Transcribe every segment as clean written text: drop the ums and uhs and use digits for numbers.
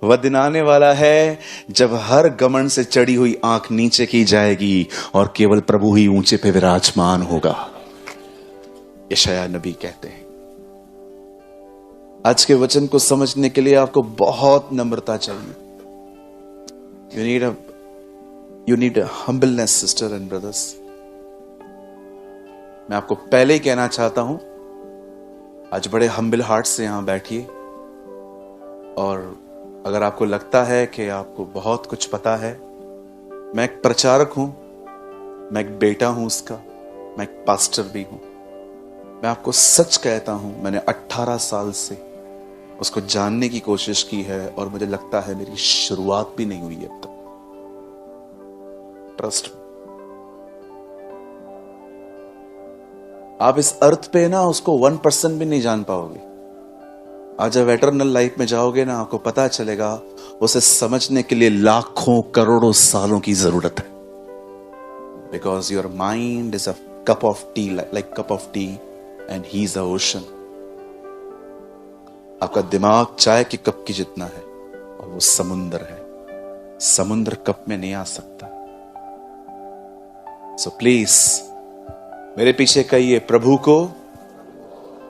वह दिन आने वाला है जब हर घमंड से चढ़ी हुई आंख नीचे की जाएगी और केवल प्रभु ही ऊंचे पे विराजमान होगा। यशायाह नबी कहते हैं। आज के वचन को समझने के लिए आपको बहुत नम्रता चाहिए। You need a humbleness sister and brothers. मैं आपको पहले ही कहना चाहता हूं, आज बड़े हम्बल हार्ट से यहां बैठिए। और अगर आपको लगता है कि आपको बहुत कुछ पता है, मैं एक प्रचारक हूं, मैं एक बेटा हूं उसका, मैं एक पास्टर भी हूं। मैं आपको सच कहता हूं, मैंने 18 साल से उसको जानने की कोशिश की है और मुझे लगता है मेरी शुरुआत भी नहीं हुई अब तक। ट्रस्ट। आप इस अर्थ पे ना उसको 1% भी नहीं जान पाओगे। आज जब एटर्नल लाइफ में जाओगे ना, आपको पता चलेगा उसे समझने के लिए लाखों करोड़ों सालों की जरूरत है। Because your mind is a cup of T, like cup of T, and he is the ocean. आपका दिमाग चाय के कप की जितना है और वो समुंदर है। समुंदर कप में नहीं आ सकता। सो प्लीज मेरे पीछे कहिए, प्रभु को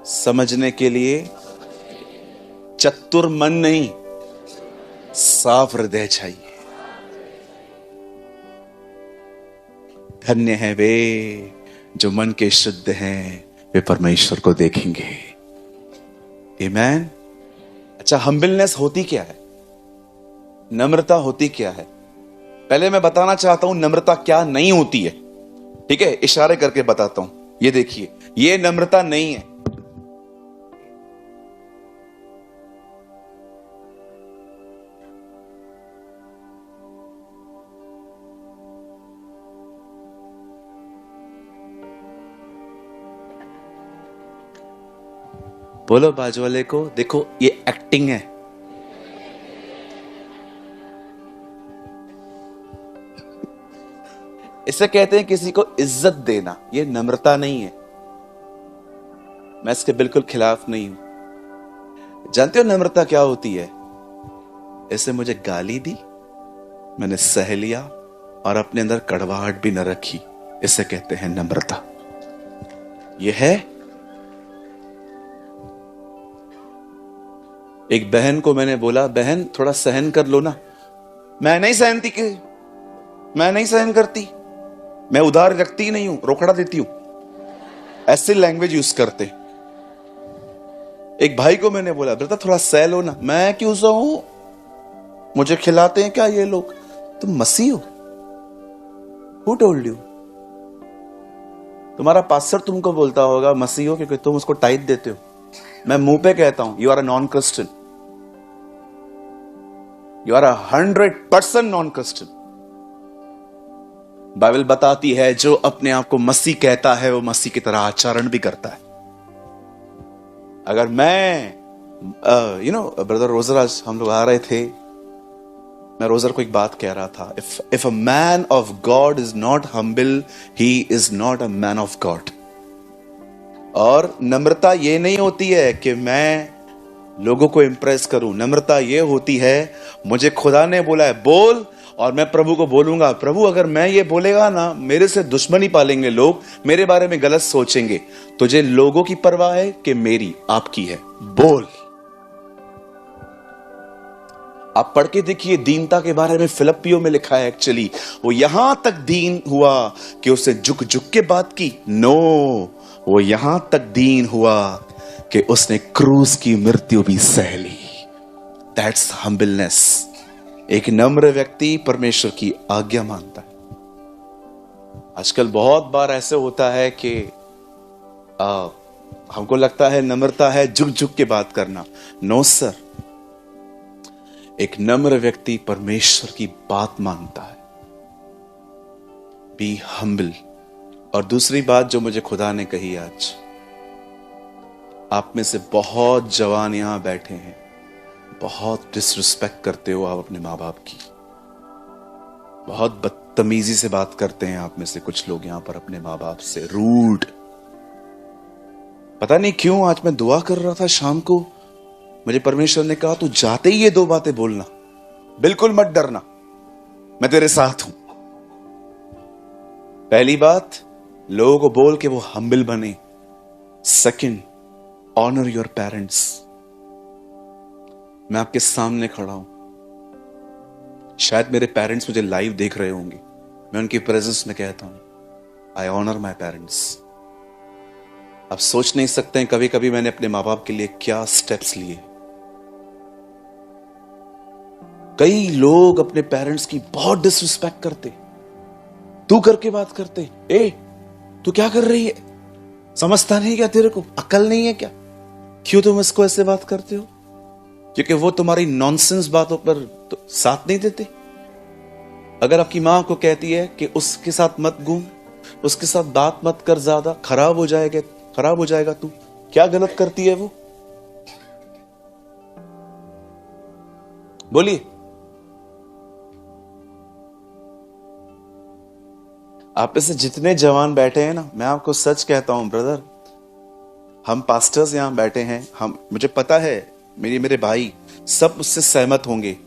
समझने के लिए चतुर मन नहीं, साफ हृदय चाहिए। धन्य है वे जो मन के शुद्ध हैं, वे परमेश्वर को देखेंगे। आमीन। अच्छा, हम्बलनेस होती क्या है? नम्रता होती क्या है? पहले मैं बताना चाहता हूं नम्रता क्या नहीं होती है। ठीक है, इशारे करके बताता हूं। ये देखिए, ये नम्रता नहीं है। बोलो बाजू वाले को, देखो ये एक्टिंग है। इसे कहते हैं किसी को इज्जत देना। ये नम्रता नहीं है। मैं इसके बिल्कुल खिलाफ नहीं हूं। जानते हो नम्रता क्या होती है? ऐसे मुझे गाली दी, मैंने सह लिया और अपने अंदर कड़वाहट भी न रखी। इसे कहते हैं नम्रता। यह है। एक बहन को मैंने बोला, बहन थोड़ा सहन कर लो ना। मैं नहीं सहनती, मैं नहीं सहन करती, मैं उधार रखती ही नहीं हूं, रोकड़ा देती हूं। ऐसे लैंग्वेज यूज करते। एक भाई को मैंने बोला, बेटा थोड़ा सह लो ना। मैं क्यों सहूं, मुझे खिलाते हैं क्या ये लोग? तुम मसीह हो? Who told you? तुम्हारा पास्टर तुमको बोलता होगा मसीह हो क्योंकि तुम उसको टाइट देते हो। मैं मुंह पे कहता हूं, you are a non Christian. You are 100% non Christian. Bible बताती है जो अपने आप को मसीह कहता है वो मसीह की तरह आचरण भी करता है। अगर मैं ब्रदर रोजर, आज हम लोग आ रहे थे, मैं रोजर को एक बात कह रहा था, if a man of God is not humble, he is not a man of God. और नम्रता ये नहीं होती है कि मैं लोगों को इंप्रेस करूं। नम्रता ये होती है, मुझे खुदा ने बोला है बोल, और मैं प्रभु को बोलूंगा, प्रभु अगर मैं ये बोलेगा ना, मेरे से दुश्मनी पालेंगे लोग, मेरे बारे में गलत सोचेंगे। तुझे लोगों की परवाह है कि मेरी, आपकी है? बोल। आप पढ़ के देखिए, दीनता के बारे में फिलिप्पियों में लिखा है। एक्चुअली वो यहां तक दीन हुआ कि उसे झुक झुक के बात की। नो, वो यहां तक दीन हुआ कि उसने क्रूस की मृत्यु भी सह ली। That's humbleness. एक नम्र व्यक्ति परमेश्वर की आज्ञा मानता है। आजकल बहुत बार ऐसे होता है कि हमको लगता है नम्रता है झुक झुक के बात करना। नो सर, एक नम्र व्यक्ति परमेश्वर की बात मानता है। Be humble. और दूसरी बात जो मुझे खुदा ने कही आज, आप में से बहुत जवान यहां बैठे हैं, बहुत डिसरिस्पेक्ट करते हो आप अपने माँ बाप की। बहुत बदतमीजी से बात करते हैं आप में से कुछ लोग यहां पर अपने माँ बाप से, रूड। पता नहीं क्यों आज मैं दुआ कर रहा था शाम को, मुझे परमेश्वर ने कहा तू जाते ही ये 2 बातें बोलना। बिल्कुल मत डरना, मैं तेरे साथ हूं। पहली बात, लोगों को बोल के वो हम्बल बने। Second, honour your parents. मैं आपके सामने खड़ा हूं, शायद मेरे पेरेंट्स मुझे लाइव देख रहे होंगे, मैं उनकी प्रेजेंस में कहता हूं, आई ऑनर माई पेरेंट्स। आप सोच नहीं सकते हैं कभी कभी मैंने अपने मां बाप के लिए क्या स्टेप्स लिए। कई लोग अपने पेरेंट्स की बहुत डिसरिस्पेक्ट करते, तू करके बात करते, ए तू क्या कर रही है, समझता नहीं क्या, तेरे को अकल नहीं है क्या, क्यों तुम इसको ऐसे बात करते हो? क्योंकि वो तुम्हारी नॉनसेंस बातों पर तो साथ नहीं देते। अगर आपकी मां को कहती है कि उसके साथ मत घूम, उसके साथ बात मत कर, ज्यादा खराब हो जाएगा तू, क्या गलत करती है वो? बोलिए। आप में से जितने जवान बैठे हैं ना, मैं आपको सच कहता हूं ब्रदर, हम पास्टर्स यहां बैठे हैं, मुझे पता है, मेरे भाई सब उससे सहमत होंगे।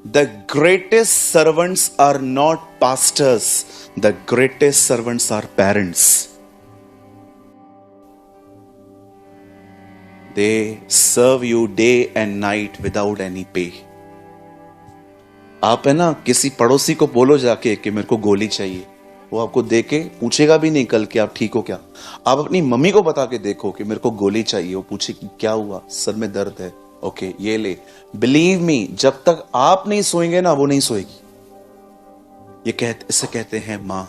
The greatest servants are not pastors, the greatest servants are parents. They serve you day and night without any pay. आप है ना, किसी पड़ोसी को बोलो जाके कि मेरे को गोली चाहिए, वो आपको दे के पूछेगा भी नहीं कल कि आप ठीक हो क्या। आप अपनी मम्मी को बता के देखो कि मेरे को गोली चाहिए, वो पूछे कि क्या हुआ, सर में दर्द है, ओके ये ले। बिलीव मी, जब तक आप नहीं सोएंगे ना, वो नहीं सोएगी। इसे कहते हैं मां।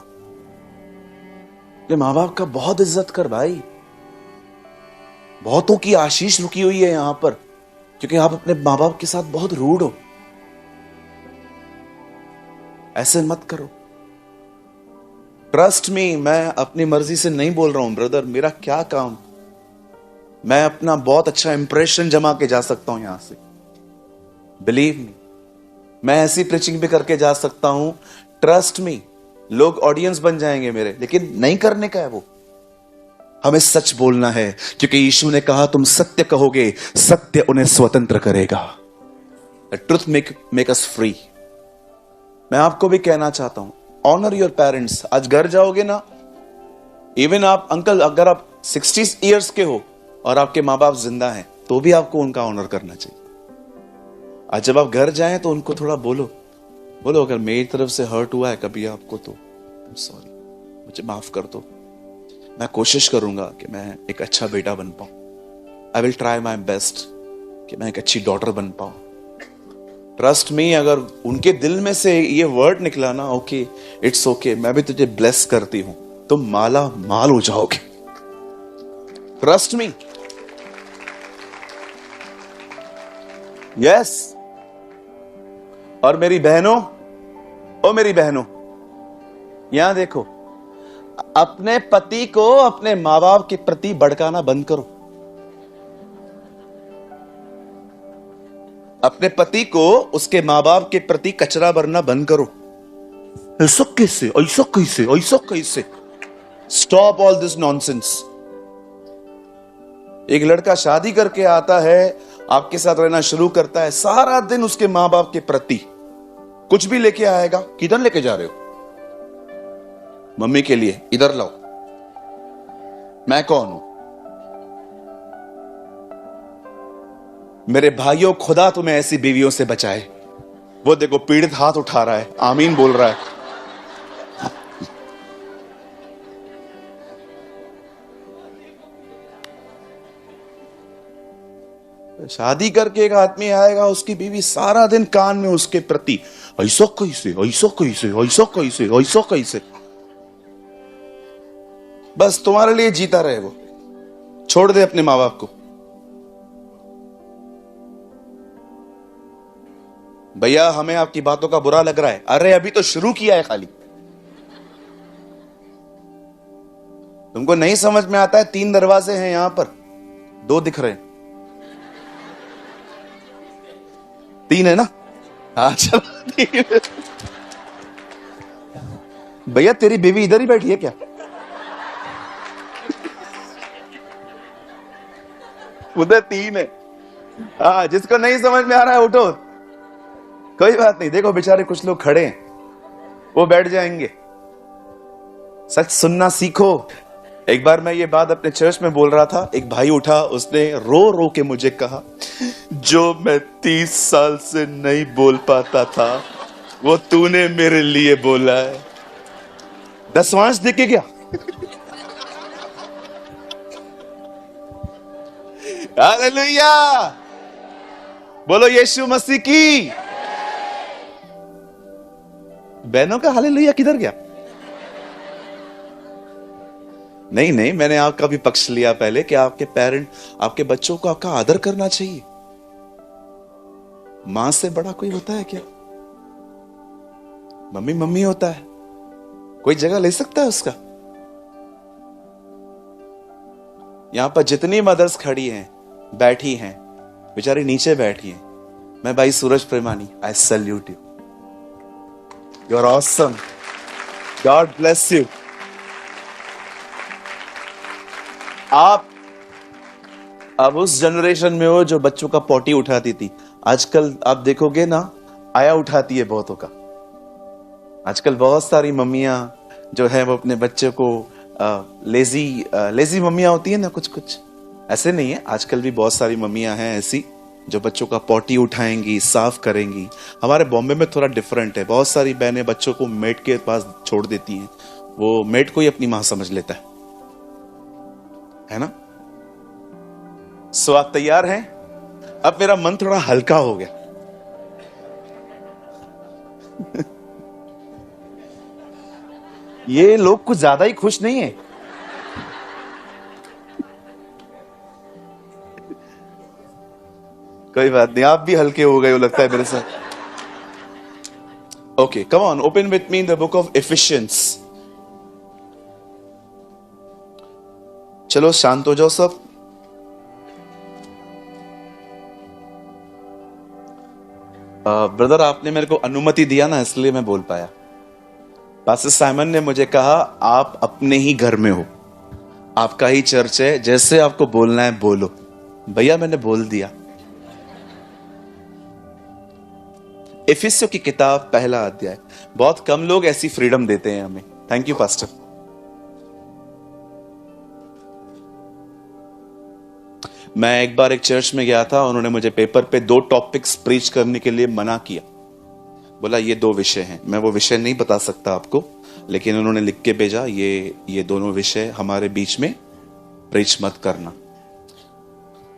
मां बाप का बहुत इज्जत कर भाई, बहुतों की आशीष रुकी हुई है यहां पर, क्योंकि आप अपने मां बाप के साथ बहुत रूड हो। ऐसे मत करो। ट्रस्ट मी, मैं अपनी मर्जी से नहीं बोल रहा हूं ब्रदर, मेरा क्या काम, मैं अपना बहुत अच्छा इंप्रेशन जमा के जा सकता हूं यहां से। बिलीव मी, मैं ऐसी प्रीचिंग भी करके जा सकता हूं, ट्रस्ट मी, लोग ऑडियंस बन जाएंगे मेरे, लेकिन नहीं करने का है वो। हमें सच बोलना है, क्योंकि यीशु ने कहा तुम सत्य कहोगे, सत्य उन्हें स्वतंत्र करेगा। Truth make us free. मैं आपको भी कहना चाहता हूं, ऑनर योर पेरेंट्स। आज घर जाओगे ना, इवन आप अंकल, अगर आप 60 ईयर्स के हो और आपके माँ बाप जिंदा हैं, तो भी आपको उनका ऑनर करना चाहिए। आज जब आप घर जाएं तो उनको थोड़ा बोलो अगर मेरी तरफ से हर्ट हुआ है कभी आपको तो सॉरी, मुझे माफ कर दो। मैं कोशिश करूंगा कि मैं एक अच्छा बेटा बन पाऊं। I will try my best कि मैं एक अच्छी डॉटर बन पाऊं। ट्रस्ट मी, अगर उनके दिल में से ये वर्ड निकला ना, ओके इट्स ओके, मैं भी तुझे ब्लेस करती हूं, तुम माला माल हो जाओगे। Trust me. यस। और मेरी बहनों, यहां देखो, अपने पति को अपने मां बाप के प्रति भड़काना बंद करो। अपने पति को उसके मां बाप के प्रति कचरा भरना बंद करो। ऐसा कैसे? Stop all this nonsense. एक लड़का शादी करके आता है, आपके साथ रहना शुरू करता है, सारा दिन उसके मां बाप के प्रति कुछ भी लेके आएगा। किधर लेके जा रहे हो? मम्मी के लिए, इधर लाओ। मैं कौन हूं? मेरे भाइयों, खुदा तुम्हें ऐसी बीवियों से बचाए। वो देखो पीड़ित हाथ उठा रहा है, आमीन बोल रहा है। शादी करके एक आदमी आएगा, उसकी बीवी सारा दिन कान में उसके प्रति ऐसा कैसे, बस तुम्हारे लिए जीता रहे वो। छोड़ दे अपने मां बाप को। भैया हमें आपकी बातों का बुरा लग रहा है, अरे अभी तो शुरू किया है खाली। तुमको नहीं समझ में आता है, 3 दरवाजे हैं यहां पर, 2 दिख रहे हैं, 3 है ना? हाँ चलो। भैया तेरी बीवी इधर ही बैठी है क्या? उधर 3 है। हाँ, जिसको नहीं समझ में आ रहा है उठो। कोई बात नहीं, देखो बेचारे कुछ लोग खड़े हैं, वो बैठ जाएंगे। सच सुनना सीखो। एक बार मैं ये बात अपने चर्च में बोल रहा था, एक भाई उठा, उसने रो रो के मुझे कहा, जो मैं 30 साल से नहीं बोल पाता था वो तूने मेरे लिए बोला है। दसवांश दे के क्या? हालेलुया, बोलो यीशु मसीह की। बहनों का हालेलुया किधर गया? नहीं नहीं, मैंने आपका भी पक्ष लिया पहले कि आपके पेरेंट, आपके बच्चों को आपका आदर करना चाहिए। मां से बड़ा कोई होता है क्या? मम्मी मम्मी होता है, कोई जगह ले सकता है उसका? यहां पर जितनी मदर्स खड़ी हैं, बैठी हैं, बेचारी नीचे बैठी हैं, मैं भाई Suraj Premani, I salute you, you are awesome, God bless you. आप अब उस जनरेशन में हो जो बच्चों का पॉटी उठाती थी। आजकल आप देखोगे ना, आया उठाती है बहुतों का। आजकल बहुत सारी मम्मियां जो है वो अपने बच्चे को लेजी मम्मियां होती है ना, कुछ कुछ ऐसे नहीं है, आजकल भी बहुत सारी मम्मियां हैं ऐसी जो बच्चों का पॉटी उठाएंगी, साफ करेंगी। हमारे बॉम्बे में थोड़ा डिफरेंट है, बहुत सारी बहनें बच्चों को मेड के पास छोड़ देती हैं, वो मेड को ही अपनी मां समझ लेता है ना। सो आप तैयार हैं? अब मेरा मन थोड़ा हल्का हो गया। ये लोग कुछ ज्यादा ही खुश नहीं है। कोई बात नहीं, आप भी हल्के हो गए हो लगता है मेरे साथ। Okay, come on, open with me in the book of efficiency. चलो शांत हो जाओ सब। ब्रदर आपने मेरे को अनुमति दिया ना, इसलिए मैं बोल पाया। पास्टर साइमन ने मुझे कहा आप अपने ही घर में हो, आपका ही चर्च है, जैसे आपको बोलना है बोलो। भैया मैंने बोल दिया। इफिसियों की किताब पहला अध्याय। बहुत कम लोग ऐसी फ्रीडम देते हैं हमें। Thank you pastor. मैं एक बार एक चर्च में गया था, उन्होंने मुझे पेपर पे 2 टॉपिक्स प्रीच करने के लिए मना किया। बोला ये 2 विषय हैं, मैं वो विषय नहीं बता सकता आपको, लेकिन उन्होंने लिख के भेजा ये दोनों विषय हमारे बीच में प्रीच मत करना।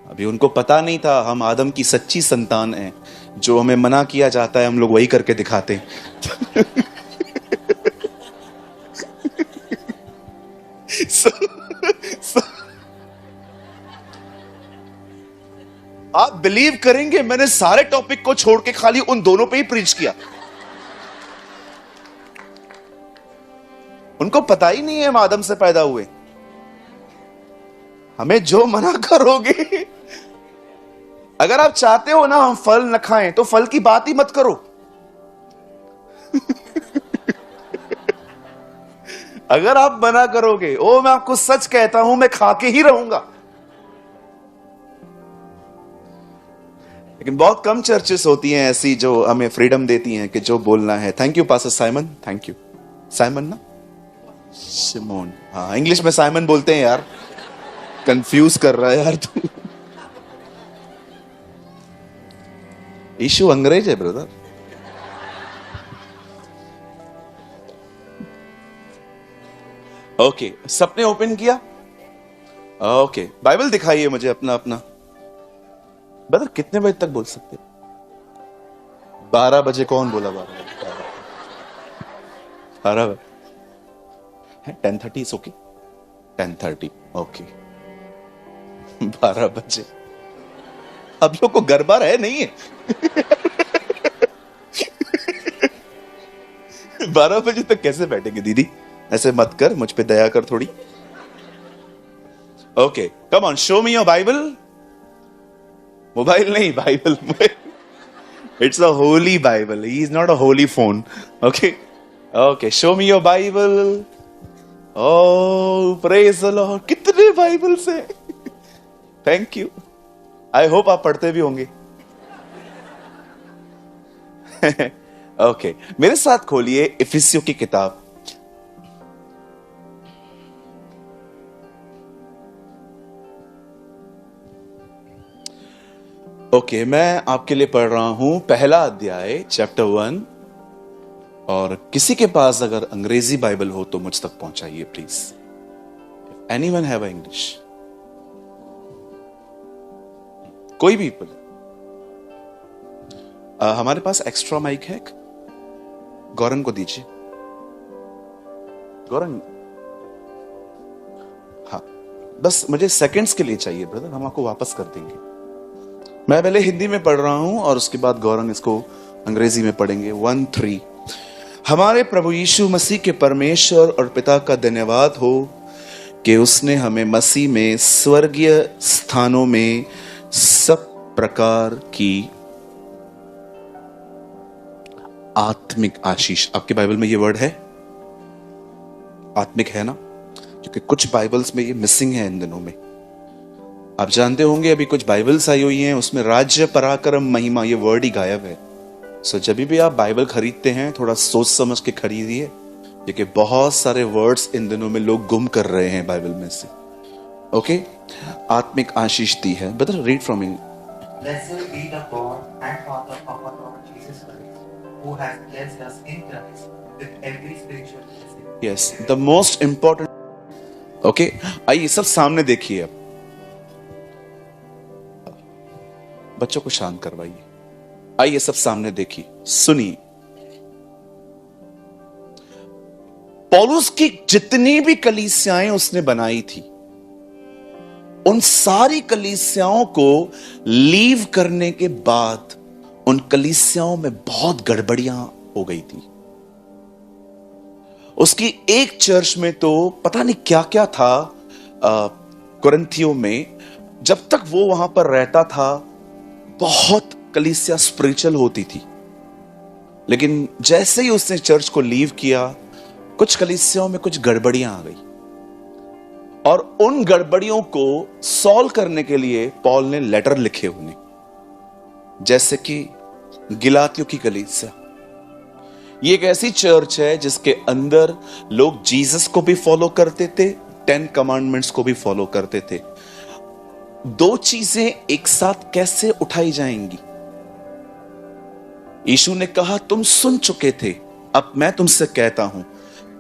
अभी उनको पता नहीं था हम आदम की सच्ची संतान हैं, जो हमें मना किया जाता है हम लोग वही करके दिखाते हैं। आप बिलीव करेंगे, मैंने सारे टॉपिक को छोड़ के खाली उन दोनों पे ही प्रीच किया। उनको पता ही नहीं है हम आदम से पैदा हुए। हमें जो मना करोगे, अगर आप चाहते हो ना हम फल न खाएं, तो फल की बात ही मत करो। अगर आप मना करोगे, ओ मैं आपको सच कहता हूं मैं खा के ही रहूंगा। लेकिन बहुत कम चर्चेस होती हैं ऐसी जो हमें फ्रीडम देती हैं कि जो बोलना है। Thank you pastor Simon, thank you. Simon ना, सिमोन, हाँ इंग्लिश में साइमन बोलते हैं यार, कंफ्यूज कर रहा है यार तू। यीशु अंग्रेज है ब्रदर। ओके, सबने ओपन किया? ओके, बाइबल दिखाइए मुझे अपना अपना। ब्रदर कितने बजे तक बोल सकते? 12 बजे? कौन बोला 12 बजे? 10:30 इज ओके। 10:30 ओके। 12 बजे अब लोग को गरबा है नहीं है। 12 बजे तक कैसे बैठेंगे दीदी? ऐसे मत कर, मुझ पे दया कर थोड़ी। Okay, come on, show me your Bible. Mobile नहीं, Bible. It's a holy Bible, he is not a holy phone. Okay okay, show me your Bible. Oh praise the Lord, कितने बाइबल से। Thank you. आई होप आप पढ़ते भी होंगे। Okay, मेरे साथ खोलिए इफिसियों की किताब। ओके, मैं आपके लिए पढ़ रहा हूं पहला अध्याय चैप्टर 1। और किसी के पास अगर अंग्रेजी बाइबल हो तो मुझ तक पहुंचाइए प्लीज। Anyone have English? कोई भी हमारे पास एक्स्ट्रा माइक है, गौरंग को दीजिए। गौरंग, हाँ, बस मुझे सेकंड्स के लिए चाहिए ब्रदर, हम आपको वापस कर देंगे। मैं पहले हिंदी में पढ़ रहा हूं और उसके बाद गौरंग इसको अंग्रेजी में पढ़ेंगे। 1-3। हमारे प्रभु यीशु मसीह के परमेश्वर और पिता का धन्यवाद हो कि उसने हमें मसीह में स्वर्गीय स्थानों में सब प्रकार की आत्मिक आशीष। आपके बाइबल में ये वर्ड है, आत्मिक है ना? क्योंकि कुछ बाइबल्स में ये मिसिंग है इन दिनों में। आप जानते होंगे अभी कुछ बाइबल्स आई हुई हैं, उसमें राज्य पराक्रम महिमा ये वर्ड ही गायब है। सो जब भी आप बाइबल खरीदते हैं थोड़ा सोच समझ के खरीदिए, क्योंकि बहुत सारे वर्ड्स इन दिनों में लोग गुम कर रहे हैं बाइबल में से। ओके, आत्मिक आशीष दी है। Brother read from me. Blessed be the God and Father of our Lord Jesus Christ, who has blessed us in Christ with every spiritual blessing. Yes, the most important. Okay, आइए सब सामने देखिए। अब बच्चों को शांत करवाइए। आइए सब सामने देखिए, सुनिए। पौलुस की जितनी भी कलीसियाएं उसने बनाई थी, उन सारी कलीसियाओं को लीव करने के बाद उन कलीसियाओं में बहुत गड़बड़ियां हो गई थी। उसकी एक चर्च में तो पता नहीं क्या क्या था, कुरिन्थियों में। जब तक वो वहां पर रहता था बहुत कलीसिया स्पिरिचुअल होती थी, लेकिन जैसे ही उसने चर्च को लीव किया कुछ कलीसियाओं में कुछ गड़बड़ियां आ गई, और उन गड़बड़ियों को सॉल्व करने के लिए पॉल ने लेटर लिखे उन्हें, जैसे कि गिलातियों की कलीसिया। ये एक ऐसी चर्च है जिसके अंदर लोग जीसस को भी फॉलो करते थे, 10 कमांडमेंट्स को भी फॉलो करते थे। दो चीजें एक साथ कैसे उठाई जाएंगी? यीशु ने कहा तुम सुन चुके थे, अब मैं तुमसे कहता हूं।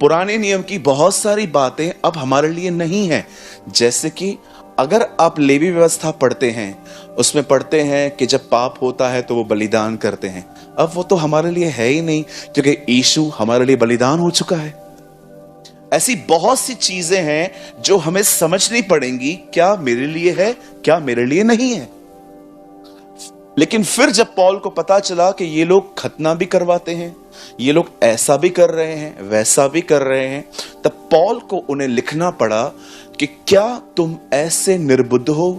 पुराने नियम की बहुत सारी बातें अब हमारे लिए नहीं है। जैसे कि अगर आप लेवी व्यवस्था पढ़ते हैं, उसमें पढ़ते हैं कि जब पाप होता है तो वो बलिदान करते हैं। अब वो तो हमारे लिए है ही नहीं, क्योंकि यीशु हमारे लिए बलिदान हो चुका है। ऐसी बहुत सी चीजें हैं जो हमें समझनी पड़ेंगी, क्या मेरे लिए है, क्या मेरे लिए नहीं है। लेकिन फिर जब पॉल को पता चला कि ये लोग खतना भी करवाते हैं, ये लोग ऐसा भी कर रहे हैं, वैसा भी कर रहे हैं, तब पॉल को उन्हें लिखना पड़ा कि क्या तुम ऐसे निर्बुद्ध हो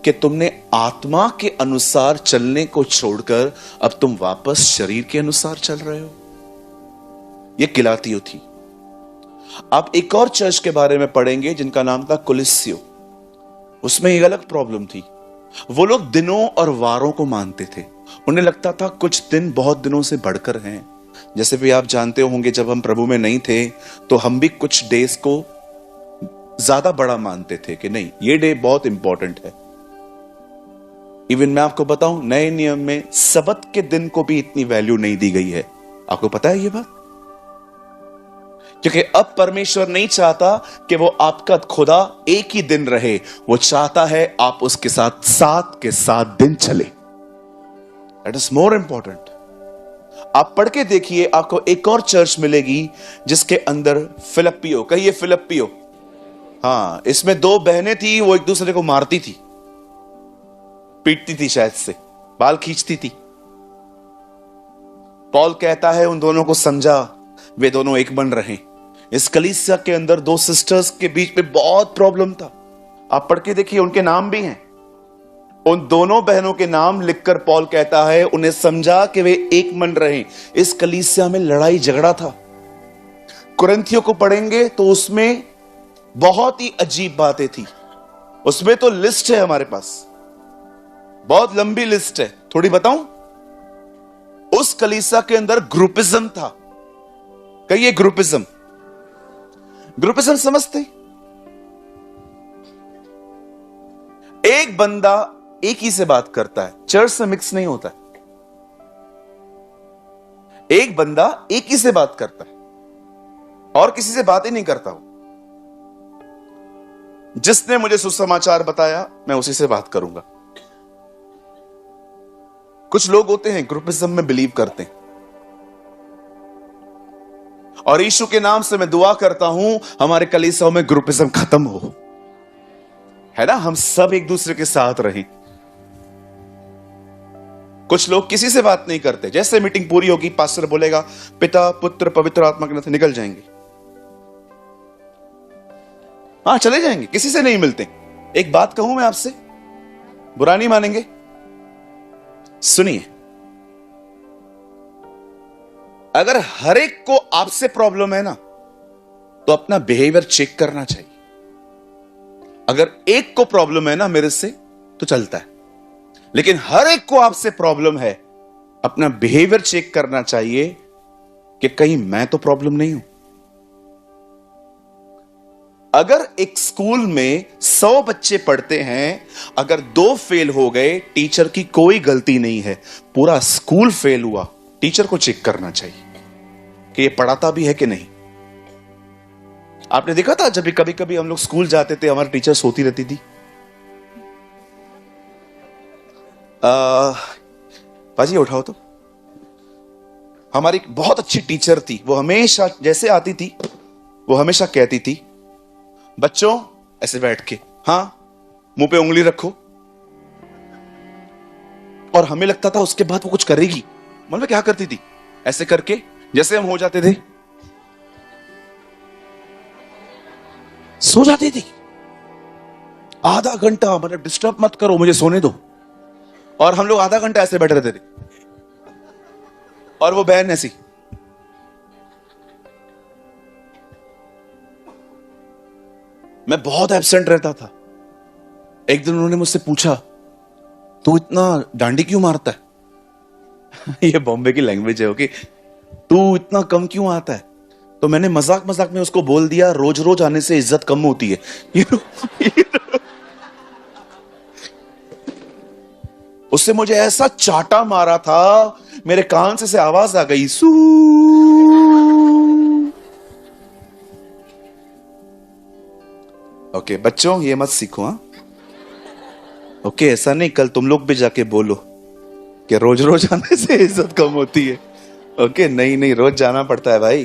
कि तुमने आत्मा के अनुसार चलने को छोड़कर अब तुम वापस शरीर के अनुसार चल रहे हो? ये गिलातियों थी। आप एक और चर्च के बारे में पढ़ेंगे जिनका नाम था कुलिस्सियो। उसमें एक अलग प्रॉब्लम थी। वो लोग दिनों और वारों को मानते थे। उन्हें लगता था कुछ दिन बहुत दिनों से बढ़कर हैं। जैसे भी आप जानते होंगे जब हम प्रभु में नहीं थे तो हम भी कुछ डेज को ज्यादा बड़ा मानते थे कि नहीं ये डे बहुत इंपॉर्टेंट है। इवन मैं आपको बताऊं, नए नियम में सबत के दिन को भी इतनी वैल्यू नहीं दी गई है। आपको पता है ये बात? क्योंकि अब परमेश्वर नहीं चाहता कि वो आपका खुदा एक ही दिन रहे, वो चाहता है आप उसके साथ 7 के 7 दिन चले। That is more important. आप पढ़ के देखिए, आपको एक और चर्च मिलेगी जिसके अंदर फिलिप्पियो, कहिए फिलिप्पियो। हाँ, इसमें 2 बहनें थी, वो एक दूसरे को मारती थी, पीटती थी, शायद से बाल खींचती थी। पॉल कहता है उन दोनों को समझा, वे दोनों एक बन रहे। इस कलीसिया के अंदर 2 सिस्टर्स के बीच में बहुत प्रॉब्लम था। आप पढ़ के देखिए, उनके नाम भी हैं। उन दोनों बहनों के नाम लिखकर पॉल कहता है उन्हें समझा कि वे एक मन रहे। इस कलीसिया में लड़ाई झगड़ा था। कुरिन्थियों को पढ़ेंगे तो उसमें बहुत ही अजीब बातें थी। उसमें तो लिस्ट है हमारे पास, बहुत लंबी लिस्ट है। थोड़ी बताऊं? उस कलीसिया के अंदर ग्रुपिज्म था। कहिए ग्रुपिज्म। ग्रुपिज्म समझते? एक बंदा एक ही से बात करता है, चर्च से मिक्स नहीं होता है। एक बंदा एक ही से बात करता है और किसी से बात ही नहीं करता हूं। जिसने मुझे सुसमाचार बताया मैं उसी से बात करूंगा। कुछ लोग होते हैं ग्रुपिज्म में बिलीव करते हैं, और यीशु के नाम से मैं दुआ करता हूं हमारे कलीसियाओं में ग्रुपिज्म खत्म हो, है ना, हम सब एक दूसरे के साथ रहें। कुछ लोग किसी से बात नहीं करते, जैसे मीटिंग पूरी होगी पास्टर बोलेगा पिता पुत्र पवित्र आत्मा के नाम से निकल जाएंगे, हाँ चले जाएंगे, किसी से नहीं मिलते। एक बात कहूं मैं आपसे, बुरा नहीं मानेंगे, सुनिए, अगर हर एक को आपसे प्रॉब्लम है ना तो अपना बिहेवियर चेक करना चाहिए। अगर एक को प्रॉब्लम है ना मेरे से तो चलता है, लेकिन हर एक को आपसे प्रॉब्लम है, अपना बिहेवियर चेक करना चाहिए कि कहीं मैं तो प्रॉब्लम नहीं हूं। अगर एक स्कूल में 100 बच्चे पढ़ते हैं, अगर 2 फेल हो गए, टीचर की कोई गलती नहीं है, पूरा स्कूल फेल हुआ, टीचर को चेक करना चाहिए कि ये पढ़ाता भी है कि नहीं। आपने देखा था जब भी कभी कभी हम लोग स्कूल जाते थे, हमारी टीचर सोती रहती थी। बाजी उठाओ तो। हमारी बहुत अच्छी टीचर थी, वो हमेशा जैसे आती थी वो हमेशा कहती थी बच्चों ऐसे बैठ के, हां मुंह पे उंगली रखो, और हमें लगता था उसके बाद वो कुछ करेगी। मतलब क्या करती थी, ऐसे करके जैसे हम हो जाते थे सो जाती थी। आधा घंटा मतलब डिस्टर्ब मत करो, मुझे सोने दो, और हम लोग आधा घंटा ऐसे बैठे रहते थे, और वो बहन ऐसी। मैं बहुत एब्सेंट रहता था। एक दिन उन्होंने मुझसे पूछा तू इतना डांडी क्यों मारता है ये बॉम्बे की लैंग्वेज है, ओके, तू इतना कम क्यों आता है? तो मैंने मजाक मजाक में उसको बोल दिया रोज रोज आने से इज्जत कम होती है। उससे मुझे ऐसा चाटा मारा था, मेरे कान से आवाज आ गई सू। ओके बच्चों ये मत सीखो, हाँ ओके, ऐसा नहीं, कल तुम लोग भी जाके बोलो कि रोज रोज आने से इज्जत कम होती है। ओके नहीं नहीं, रोज जाना पड़ता है भाई।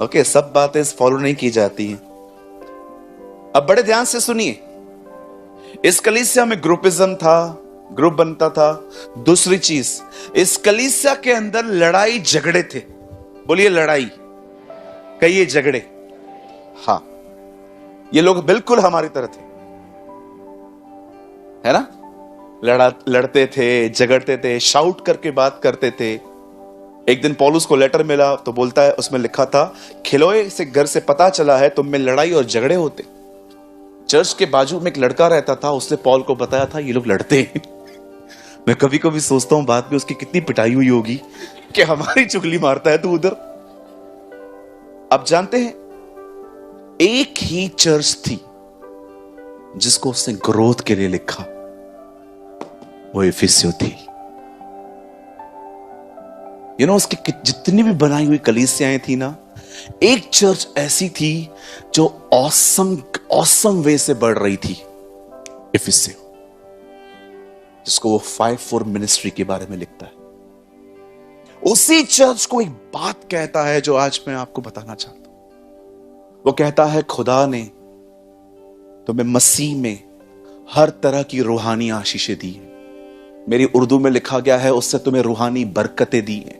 ओके सब बातें फॉलो नहीं की जाती हैं। अब बड़े ध्यान से सुनिए, इस कलीसिया में ग्रुपिज्म था, ग्रुप बनता था। दूसरी चीज, इस कलीसिया के अंदर लड़ाई झगड़े थे। बोलिए लड़ाई, कहिए झगड़े। हाँ ये लोग बिल्कुल हमारी तरह थे, है ना, लड़ते थे, झगड़ते थे, शाउट करके बात करते थे। एक दिन पौलुस को लेटर मिला तो बोलता है, उसमें लिखा था खिलोए से घर से पता चला है तुम में लड़ाई और झगड़े होते। चर्च के बाजू में एक लड़का रहता था, उसने पौल को बताया था ये लोग लड़ते हैं। मैं कभी कभी सोचता हूं बाद में उसकी कितनी पिटाई हुई होगी कि हमारी चुगली मारता है तू उधर। अब जानते हैं एक ही चर्च थी जिसको उसने ग्रोथ के लिए लिखा, वो इफिसियो थी। उसकी जितनी भी बनाई हुई कलीसियाएं थी ना, एक चर्च ऐसी थी जो ऑसम वे से बढ़ रही थी, इफिसियो, जिसको वो 5-4 मिनिस्ट्री के बारे में लिखता है। उसी चर्च को एक बात कहता है जो आज मैं आपको बताना चाहता हूं। वो कहता है खुदा ने तुम्हें मसीह में हर तरह की रूहानी आशीषें दी हैं। मेरी उर्दू में लिखा गया है उससे तुम्हें रूहानी बरकतें दी हैं,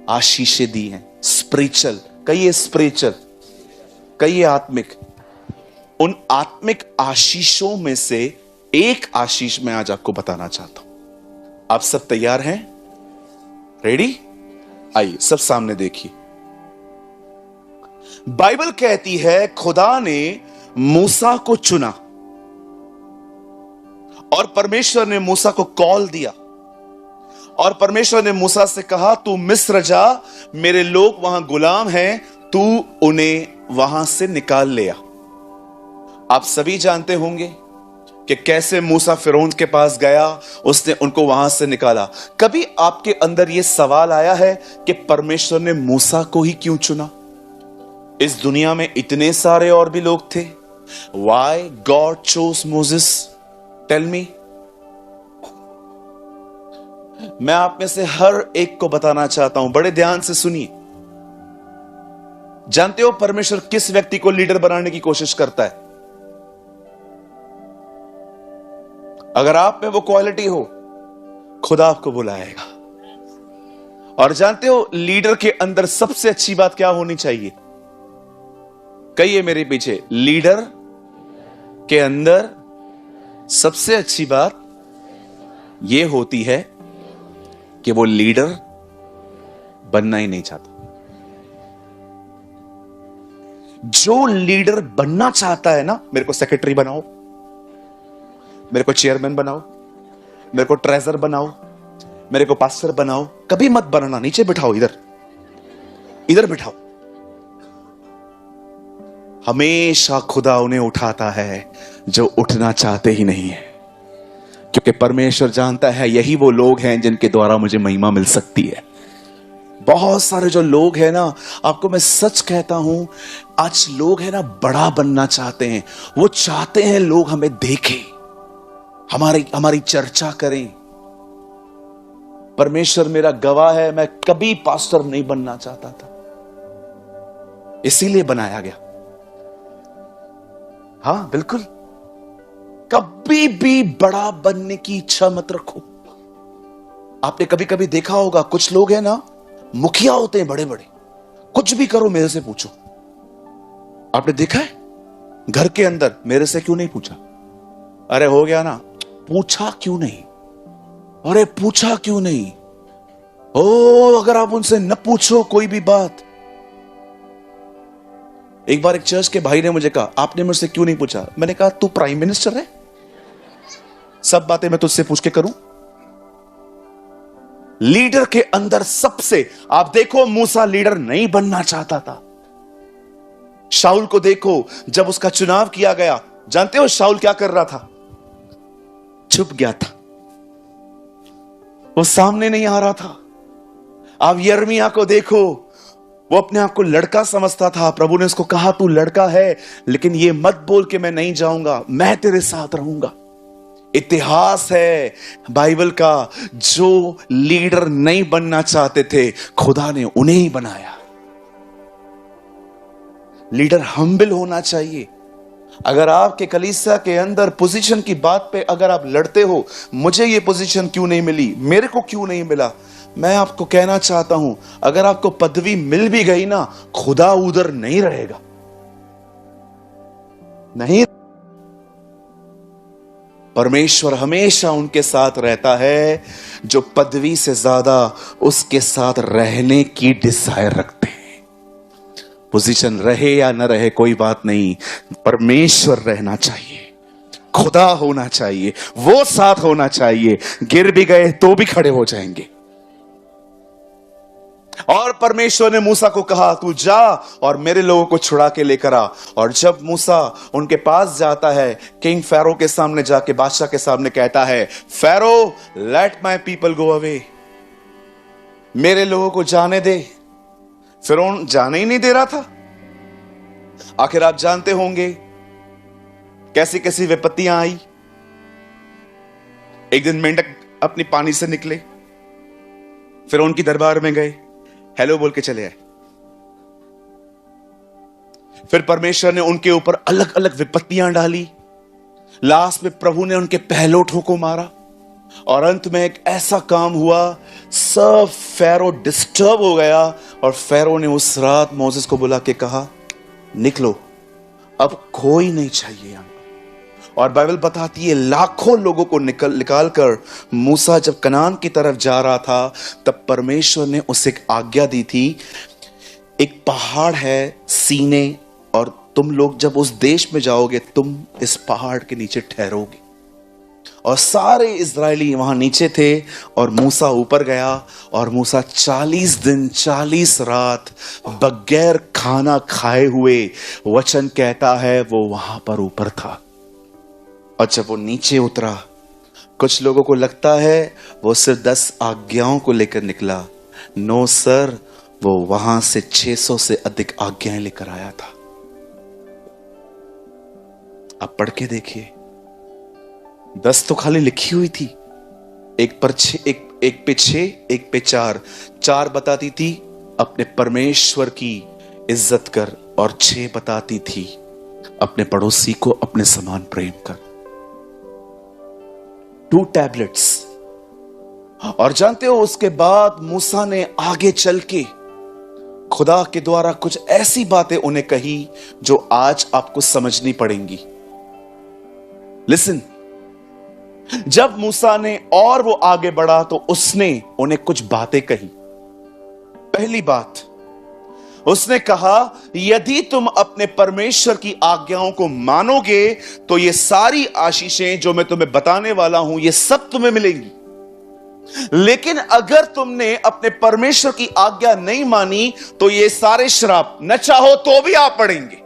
आशीषें दी हैं, स्पिरिचुअल, कहिए स्पिरिचुअल, कहिए आत्मिक। उन आत्मिक आशीषों में से एक आशीष मैं आज आपको बताना चाहता हूं। आप सब तैयार हैं? रेडी? आइए सब सामने देखिए। बाइबल कहती है खुदा ने मूसा को चुना और परमेश्वर ने मूसा को कॉल दिया और परमेश्वर ने मूसा से कहा, तू मिस्र जा, मेरे लोग वहां गुलाम हैं, तू उन्हें वहां से निकाल ले आ। आप सभी जानते होंगे कि कैसे मूसा फिरौन के पास गया, उसने उनको वहां से निकाला। कभी आपके अंदर यह सवाल आया है कि परमेश्वर ने मूसा को ही क्यों चुना? इस दुनिया में इतने सारे और भी लोग थे। Why God chose Moses? Tell me. मैं आप में से हर एक को बताना चाहता हूं, बड़े ध्यान से सुनिए। जानते हो परमेश्वर किस व्यक्ति को लीडर बनाने की कोशिश करता है? अगर आप में वो क्वालिटी हो, खुदा आपको बुलाएगा। और जानते हो लीडर के अंदर सबसे अच्छी बात क्या होनी चाहिए? कहिए मेरे पीछे, लीडर के अंदर सबसे अच्छी बात यह होती है कि वो लीडर बनना ही नहीं चाहता। जो लीडर बनना चाहता है ना, मेरे को सेक्रेटरी बनाओ, मेरे को चेयरमैन बनाओ, मेरे को ट्रेजर बनाओ, मेरे को पास्टर बनाओ, कभी मत बनाना, नीचे बिठाओ, इधर बिठाओ। हमेशा खुदा उन्हें उठाता है जो उठना चाहते ही नहीं है, क्योंकि परमेश्वर जानता है यही वो लोग हैं जिनके द्वारा मुझे महिमा मिल सकती है। बहुत सारे जो लोग हैं ना, आपको मैं सच कहता हूं, आज लोग हैं ना बड़ा बनना चाहते हैं। वो चाहते हैं लोग हमें देखें, हमारी चर्चा करें। परमेश्वर मेरा गवाह है, मैं कभी पास्टर नहीं बनना चाहता था, इसीलिए बनाया गया। हां बिल्कुल, कभी भी बड़ा बनने की इच्छा मत रखो। आपने कभी कभी देखा होगा, कुछ लोग हैं ना मुखिया होते हैं बड़े बड़े, कुछ भी करो मेरे से पूछो। आपने देखा है घर के अंदर, मेरे से क्यों नहीं पूछा? अरे हो गया ना, पूछा क्यों नहीं? अरे पूछा क्यों नहीं? ओ, अगर आप उनसे न पूछो कोई भी बात। एक बार एक चर्च के भाई ने मुझे कहा, आपने मुझसे क्यों नहीं पूछा? मैंने कहा, तू प्राइम मिनिस्टर है, सब बातें मैं तुझसे पूछ के करूं? लीडर के अंदर सबसे, आप देखो मूसा लीडर नहीं बनना चाहता था। शाऊल को देखो, जब उसका चुनाव किया गया, जानते हो शाऊल क्या कर रहा था? छुप गया था, वो सामने नहीं आ रहा था। आप यिर्मयाह को देखो, वो अपने आप को लड़का समझता था। प्रभु ने उसको कहा, तू लड़का है, लेकिन ये मत बोल के मैं नहीं जाऊंगा, मैं तेरे साथ रहूंगा। इतिहास है बाइबल का, जो लीडर नहीं बनना चाहते थे, खुदा ने उन्हें ही बनाया। लीडर हम्बल होना चाहिए। अगर आपके कलीसिया के अंदर पोजीशन की बात पे अगर आप लड़ते हो, मुझे ये पोजीशन क्यों नहीं मिली, मेरे को क्यों नहीं मिला, मैं आपको कहना चाहता हूं, अगर आपको पदवी मिल भी गई ना, खुदा उधर नहीं रहेगा, नहीं। परमेश्वर हमेशा उनके साथ रहता है जो पदवी से ज्यादा उसके साथ रहने की डिजायर रखते हैं। पोजीशन रहे या न रहे कोई बात नहीं, परमेश्वर रहना चाहिए, खुदा होना चाहिए, वो साथ होना चाहिए। गिर भी गए तो भी खड़े हो जाएंगे। और परमेश्वर ने मूसा को कहा, तू जा और मेरे लोगों को छुड़ा के लेकर आ। और जब मूसा उनके पास जाता है, किंग फैरो के सामने जाके, बादशाह के सामने कहता है, pharaoh let my people go away, मेरे लोगों को जाने दे। फिरौन जाने ही नहीं दे रहा था। आखिर आप जानते होंगे कैसी कैसी विपत्तियां आई। एक दिन मेंढक अपनी पानी से निकले, फिरौन की दरबार में गए, हेलो बोल के चले आए। फिर परमेश्वर ने उनके ऊपर अलग अलग विपत्तियां डाली। लास्ट में प्रभु ने उनके पहलोठों को मारा, और अंत में एक ऐसा काम हुआ, सब फैरो डिस्टर्ब हो गया। और फैरो ने उस रात मोसेस को बुला के कहा, निकलो, अब कोई नहीं चाहिए यहां। और बाइबल बताती है लाखों लोगों को निकाल कर मूसा जब कनान की तरफ जा रहा था, तब परमेश्वर ने उसे एक आज्ञा दी थी, एक पहाड़ है सीने, और तुम लोग जब उस देश में जाओगे, तुम इस पहाड़ के नीचे ठहरोगे। और सारे इजरायली वहां नीचे थे और मूसा ऊपर गया और मूसा 40 दिन 40 रात बगैर खाना खाए हुए, वचन कहता है, वो वहां पर ऊपर था। और जब वो नीचे उतरा, कुछ लोगों को लगता है वो सिर्फ 10 आज्ञाओं को लेकर निकला। नो सर, वो वहां से 600 से अधिक आज्ञाएं लेकर आया था। आप पढ़ के देखिए, 10 तो खाली लिखी हुई थी, एक पे 6, एक पे 4। 4 बताती थी अपने परमेश्वर की इज्जत कर, और 6 बताती थी अपने पड़ोसी को अपने समान प्रेम कर। 2 टैबलेट्स। और जानते हो, उसके बाद मूसा ने आगे चल के खुदा के द्वारा कुछ ऐसी बातें उन्हें कही जो आज आपको समझनी पड़ेंगी। लिसन, जब मूसा ने और वो आगे बढ़ा तो उसने उन्हें कुछ बातें कही। पहली बात, उसने कहा, यदि तुम अपने परमेश्वर की आज्ञाओं को मानोगे तो ये सारी आशीषें जो मैं तुम्हें बताने वाला हूं, ये सब तुम्हें मिलेंगी। लेकिन अगर तुमने अपने परमेश्वर की आज्ञा नहीं मानी तो ये सारे श्राप न चाहो तो भी आ पड़ेंगे।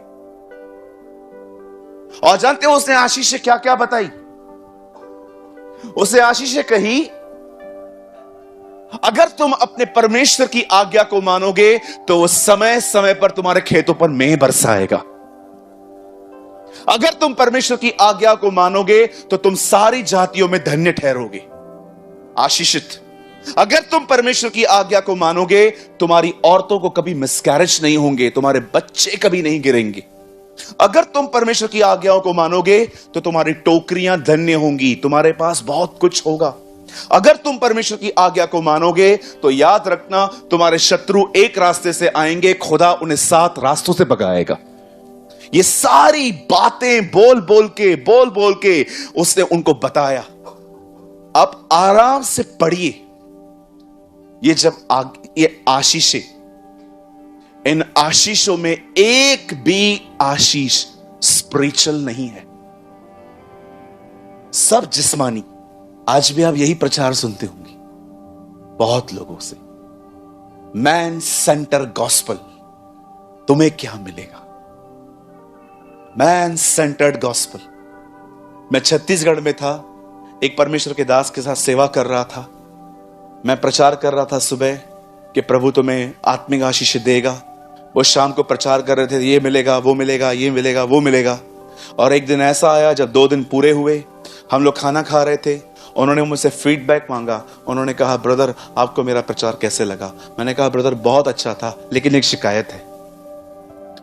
और जानते हो उसने आशीषें क्या क्या बताई? उसने आशीषें कही, अगर तुम अपने परमेश्वर की आज्ञा को मानोगे तो वो समय समय पर तुम्हारे खेतों पर मेंह बरसाएगा। अगर तुम परमेश्वर की आज्ञा को मानोगे तो तुम सारी जातियों में धन्य ठहरोगे, आशीषित। अगर तुम परमेश्वर की आज्ञा को मानोगे, तुम्हारी औरतों को कभी मिसकैरेज नहीं होंगे, तुम्हारे बच्चे कभी नहीं गिरेंगे। अगर तुम परमेश्वर की आज्ञाओं को मानोगे तो तुम्हारी टोकरियां धन्य होंगी, तुम्हारे पास बहुत कुछ होगा। अगर तुम परमेश्वर की आज्ञा को मानोगे तो याद रखना, तुम्हारे शत्रु एक रास्ते से आएंगे, खुदा उन्हें 7 रास्तों से भगाएगा। ये सारी बातें बोल बोल के उसने उनको बताया। अब आराम से पढ़िए, ये आशीषें, इन आशीषों में एक भी आशीष स्पिरिचुअल नहीं है, सब जिस्मानी। आज भी आप यही प्रचार सुनते होंगे बहुत लोगों से, मैन सेंटर गॉस्पल। तुम्हें क्या मिलेगा? Man centred gospel. मैं छत्तीसगढ़ में था, एक परमेश्वर के दास के साथ सेवा कर रहा था। मैं प्रचार कर रहा था सुबह कि प्रभु तुम्हें आत्मिक आशीष देगा। वो शाम को प्रचार कर रहे थे, ये मिलेगा, वो मिलेगा, ये मिलेगा, वो मिलेगा। और एक दिन ऐसा आया जब 2 दिन पूरे हुए, हम लोग खाना खा रहे थे, उन्होंने मुझसे फीडबैक मांगा। उन्होंने कहा, ब्रदर आपको मेरा प्रचार कैसे लगा? मैंने कहा, ब्रदर बहुत अच्छा था, लेकिन एक शिकायत है।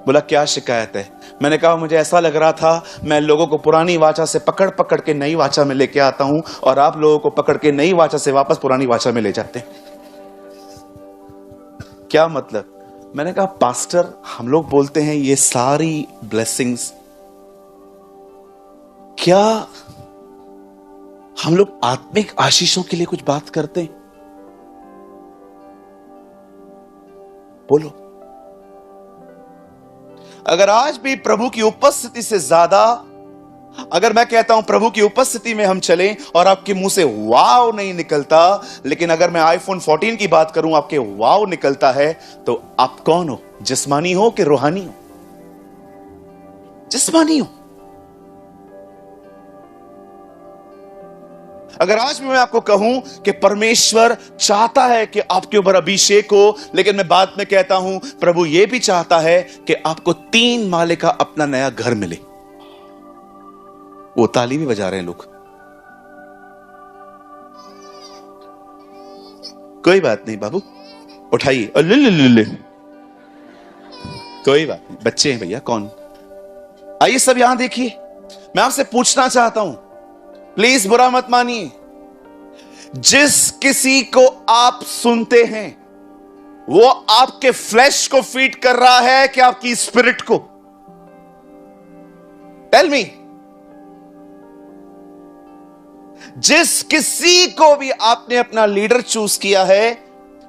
बोला, क्या शिकायत है? मैंने कहा, मुझे ऐसा लग रहा था मैं लोगों को पुरानी वाचा से पकड़ पकड़ के नई वाचा में लेके आता हूं, और आप लोगों को पकड़ के नई वाचा से वापस पुरानी वाचा में ले जाते हैं। क्या मतलब? मैंने कहा, पास्टर हम लोग बोलते हैं ये सारी ब्लेसिंग्स, क्या हम लोग आत्मिक आशीषों के लिए कुछ बात करते हैं? बोलो। अगर आज भी प्रभु की उपस्थिति से ज्यादा, अगर मैं कहता हूं प्रभु की उपस्थिति में हम चलें और आपके मुंह से वाव नहीं निकलता, लेकिन अगर मैं आईफोन 14 की बात करूं आपके वाव निकलता है, तो आप कौन हो? जिस्मानी हो कि रूहानी हो? जिस्मानी हो। अगर आज भी मैं आपको कहूं कि परमेश्वर चाहता है कि आपके ऊपर अभिषेक हो, लेकिन मैं बाद में कहता हूं प्रभु यह भी चाहता है कि आपको 3 माले का अपना नया घर मिले। वो ताली भी बजा रहे हैं लोग। कोई बात नहीं बाबू, उठाइए। ले। कोई बात नहीं, बच्चे हैं भैया, कौन। आइए सब यहां देखिए। मैं आपसे पूछना चाहता हूं, प्लीज बुरा मत मानिए, जिस किसी को आप सुनते हैं वो आपके फ्लैश को फीड कर रहा है कि आपकी स्पिरिट को? Tell me. जिस किसी को भी आपने अपना लीडर चूज किया है,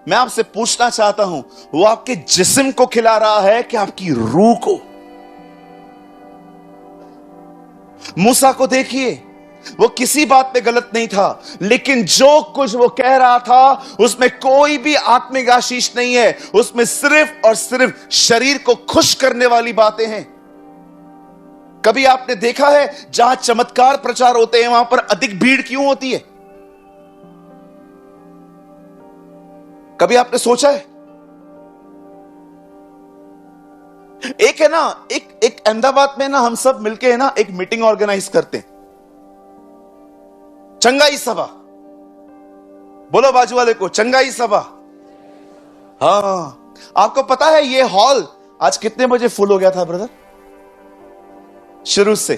मैं आपसे पूछना चाहता हूं, वो आपके जिस्म को खिला रहा है कि आपकी रूह को? मूसा को देखिए, वो किसी बात पे गलत नहीं था, लेकिन जो कुछ वो कह रहा था उसमें कोई भी आत्मिक आशीष नहीं है। उसमें सिर्फ और सिर्फ शरीर को खुश करने वाली बातें हैं। कभी आपने देखा है जहां चमत्कार प्रचार होते हैं वहां पर अधिक भीड़ क्यों होती है? कभी आपने सोचा है? एक है ना, एक अहमदाबाद में ना हम सब मिलके है ना एक मीटिंग ऑर्गेनाइज करते हैं, चंगाई सभा। बोलो बाजू वाले को, चंगाई सभा। हाँ, आपको पता है ये हॉल आज कितने बजे फुल हो गया था ब्रदर? शुरू से।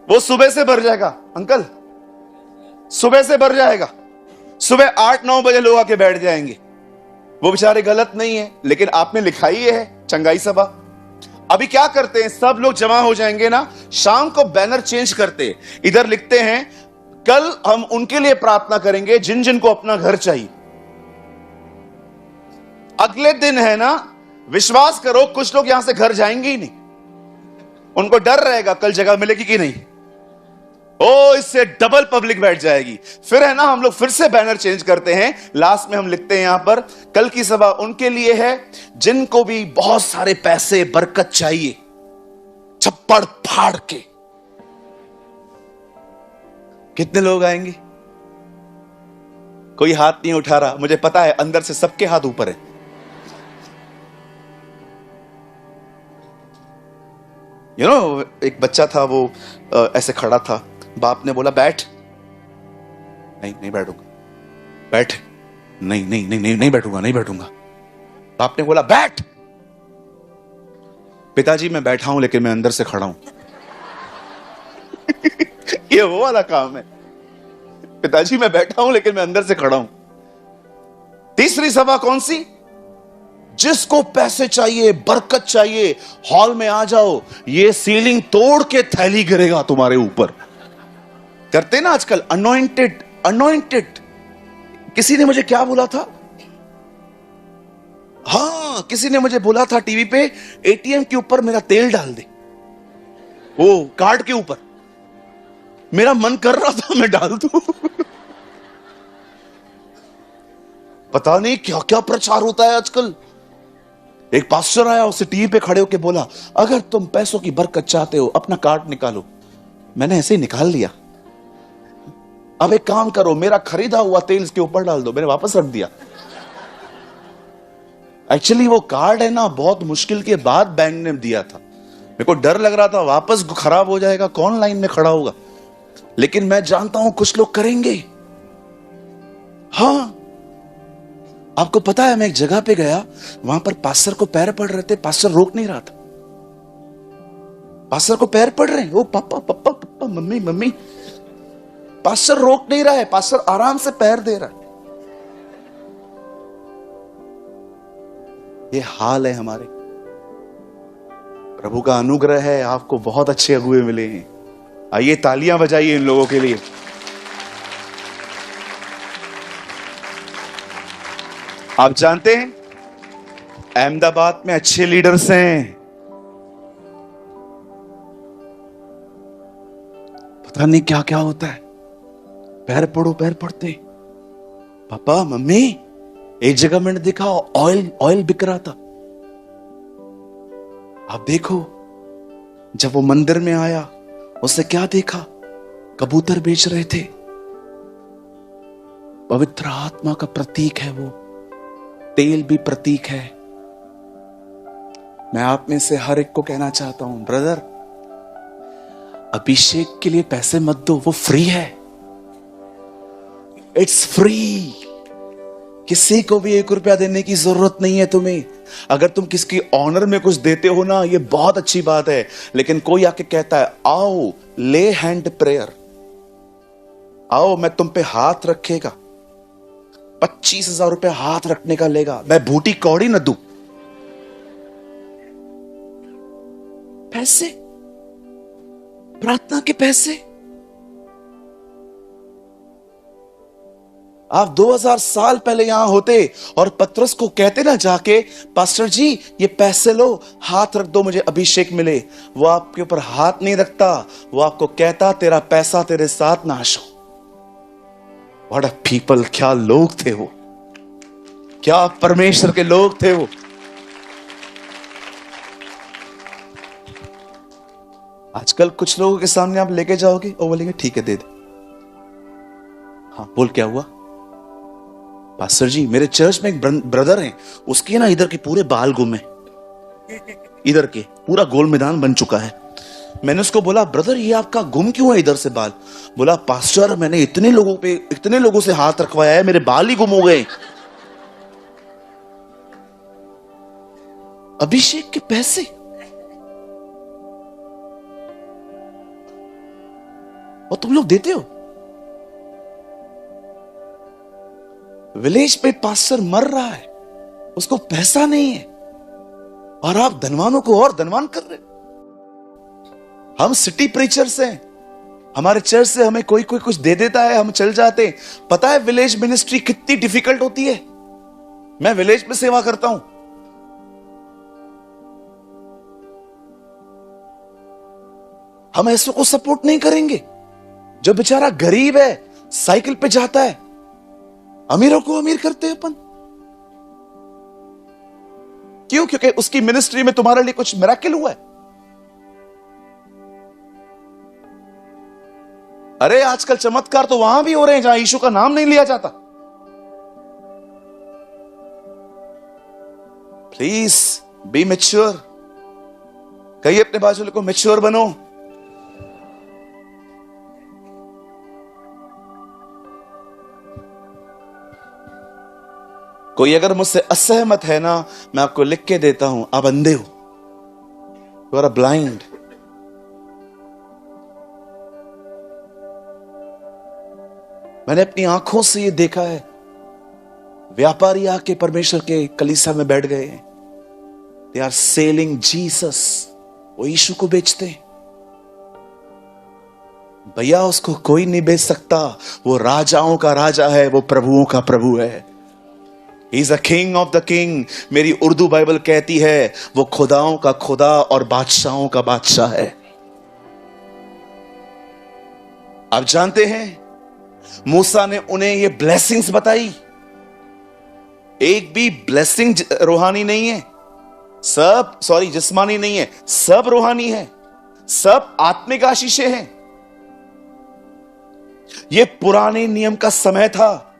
वो सुबह से भर जाएगा अंकल, सुबह से भर जाएगा। सुबह 8-9 बजे लोग आके बैठ जाएंगे। वो बेचारे गलत नहीं है, लेकिन आपने लिखा ही है चंगाई सभा। अभी क्या करते हैं, सब लोग जमा हो जाएंगे ना, शाम को बैनर चेंज करते हैं। इधर लिखते हैं कल हम उनके लिए प्रार्थना करेंगे जिन जिन को अपना घर चाहिए। अगले दिन है ना, विश्वास करो कुछ लोग यहां से घर जाएंगे ही नहीं। उनको डर रहेगा कल जगह मिलेगी कि नहीं। ओ, इससे डबल पब्लिक बैठ जाएगी। फिर है ना, हम लोग फिर से बैनर चेंज करते हैं। लास्ट में हम लिखते हैं यहां पर कल की सभा उनके लिए है जिनको भी बहुत सारे पैसे बरकत चाहिए। छप्पड़ फाड़ के कितने लोग आएंगे? कोई हाथ नहीं उठा रहा, मुझे पता है अंदर से सबके हाथ ऊपर है। एक बच्चा था, वो ऐसे खड़ा था। बाप ने बोला बैठ। नहीं नहीं बैठूंगा। बैठ। नहीं नहीं नहीं नहीं नहीं बैठूंगा, नहीं बैठूंगा। बाप ने बोला बैठ। पिताजी मैं बैठा हूं लेकिन मैं अंदर से खड़ा हूं। ये वो वाला काम है। पिताजी मैं बैठा हूं लेकिन मैं अंदर से खड़ा हूं। तीसरी सभा कौन सी? जिसको पैसे चाहिए, बरकत चाहिए, हॉल में आ जाओ। ये सीलिंग तोड़ के थैली गिरेगा तुम्हारे ऊपर। करते ना आजकल अनॉइंटेड। अनॉइंटेड किसी ने मुझे क्या बोला था? हाँ, किसी ने मुझे बोला था टीवी पे, एटीएम के ऊपर मेरा तेल डाल दे, वो कार्ड के ऊपर। मेरा मन कर रहा था मैं डाल दूं। पता नहीं क्या क्या प्रचार होता है आजकल। एक पास्टर आया, उसे टीवी पे खड़े होकर बोला अगर तुम पैसों की बरकत चाहते हो अपना कार्ड निकालो। मैंने ऐसे ही निकाल लिया। अब एक काम करो, मेरा खरीदा हुआ तेल इसके ऊपर डाल दो। मैंने वापस रख दिया। एक्चुअली वो कार्ड है ना, बहुत मुश्किल के बाद बैंक ने दिया था। मेरे को डर लग रहा था वापस खराब हो जाएगा, कौन लाइन में खड़ा होगा। लेकिन मैं जानता हूं कुछ लोग करेंगे। हाँ, आपको पता है मैं एक जगह पे गया, वहां पर पास्टर को पैर पड़ रहे थे। पास्टर रोक नहीं रहा था। पास्टर को पैर पड़ रहे हैं, ओ पापा पापा पापा, मम्मी मम्मी। पास्टर रोक नहीं रहा है, पास्टर आराम से पैर दे रहा है। ये हाल है हमारे। प्रभु का अनुग्रह है, आपको बहुत अच्छे अगुए मिले हैं। आइए तालियां बजाइए इन लोगों के लिए। आप जानते हैं अहमदाबाद में अच्छे लीडर्स हैं। पता नहीं क्या क्या होता है। पैर पड़ो, पैर पड़ते। पापा मम्मी, एक जगह मैंने देखा ऑयल बिक रहा था। आप देखो, जब वो मंदिर में आया उसने क्या देखा? कबूतर बेच रहे थे। पवित्र आत्मा का प्रतीक है वो, तेल भी प्रतीक है। मैं आप में से हर एक को कहना चाहता हूं, ब्रदर, अभिषेक के लिए पैसे मत दो, वो फ्री है। It's free. किसी को भी 1 रुपया देने की जरूरत नहीं है तुम्हें। अगर तुम किसकी ऑनर में कुछ देते हो ना, ये बहुत अच्छी बात है। लेकिन कोई आके कहता है आओ ले हैंड प्रेयर, आओ मैं तुम पे हाथ रखेगा, 25,000 रुपया हाथ रखने का लेगा, मैं बूटी कौड़ी न दूं। पैसे, प्रार्थना के पैसे। आप 2000 साल पहले यहां होते और पतरस को कहते ना जाके, पास्टर जी ये पैसे लो, हाथ रख दो, मुझे अभिषेक मिले। वो आपके ऊपर हाथ नहीं रखता, वो आपको कहता तेरा पैसा तेरे साथ नाश हो। व्हाट अ पीपल, क्या लोग थे वो, क्या परमेश्वर के लोग थे वो। आजकल कुछ लोगों के सामने आप लेके जाओगे और बोलेंगे ठीक है दे दे। हाँ बोल क्या हुआ? पास्टर जी मेरे चर्च में एक ब्रदर है, उसके ना इधर के पूरे बाल गुम है, इधर के पूरा गोल मैदान बन चुका है। मैंने उसको बोला ब्रदर ये आपका गुम क्यों है इधर से बाल? बोला पास्टर मैंने इतने लोगों से हाथ रखवाया है, मेरे बाल ही गुम हो गए। अभिषेक के पैसे, और तुम लोग देते हो। विलेज पे पास्टर मर रहा है, उसको पैसा नहीं है, और आप धनवानों को और धनवान कर रहे हो। हम सिटी प्रीचर्स हैं, हमारे चर्च से हमें कोई कुछ दे देता है, हम चल जाते हैं। पता है विलेज मिनिस्ट्री कितनी डिफिकल्ट होती है? मैं विलेज में सेवा करता हूं। हम ऐसों को सपोर्ट नहीं करेंगे जो बेचारा गरीब है, साइकिल पे जाता है। अमीरों को अमीर करते हैं अपन। क्यों? क्योंकि उसकी मिनिस्ट्री में तुम्हारे लिए कुछ मिरेकल हुआ है। अरे आजकल चमत्कार तो वहां भी हो रहे हैं जहां यीशु का नाम नहीं लिया जाता। Please be mature. कहिए अपने बाजू वाले को मैच्योर बनो। कोई अगर मुझसे असहमत है ना, मैं आपको लिख के देता हूं, आप अंधे हो, यू आर ब्लाइंड। मैंने अपनी आंखों से ये देखा है, व्यापारी आके परमेश्वर के कलीसिया में बैठ गए हैं। दे आर सेलिंग जीसस, वो यीशु को बेचते हैं। भैया उसको कोई नहीं बेच सकता, वो राजाओं का राजा है, वो प्रभुओं का प्रभु है। He is a king of the king। मेरी उर्दू बाइबल कहती है वो खुदाओं का खुदा और बादशाहों का बादशाह है। आप जानते हैं मूसा ने उन्हें ये ब्लेसिंग्स बताई, एक भी ब्लेसिंग रूहानी नहीं है, सब जिस्मानी नहीं है, सब रूहानी है, सब आत्मिक आशीषें हैं। ये पुराने नियम का समय था,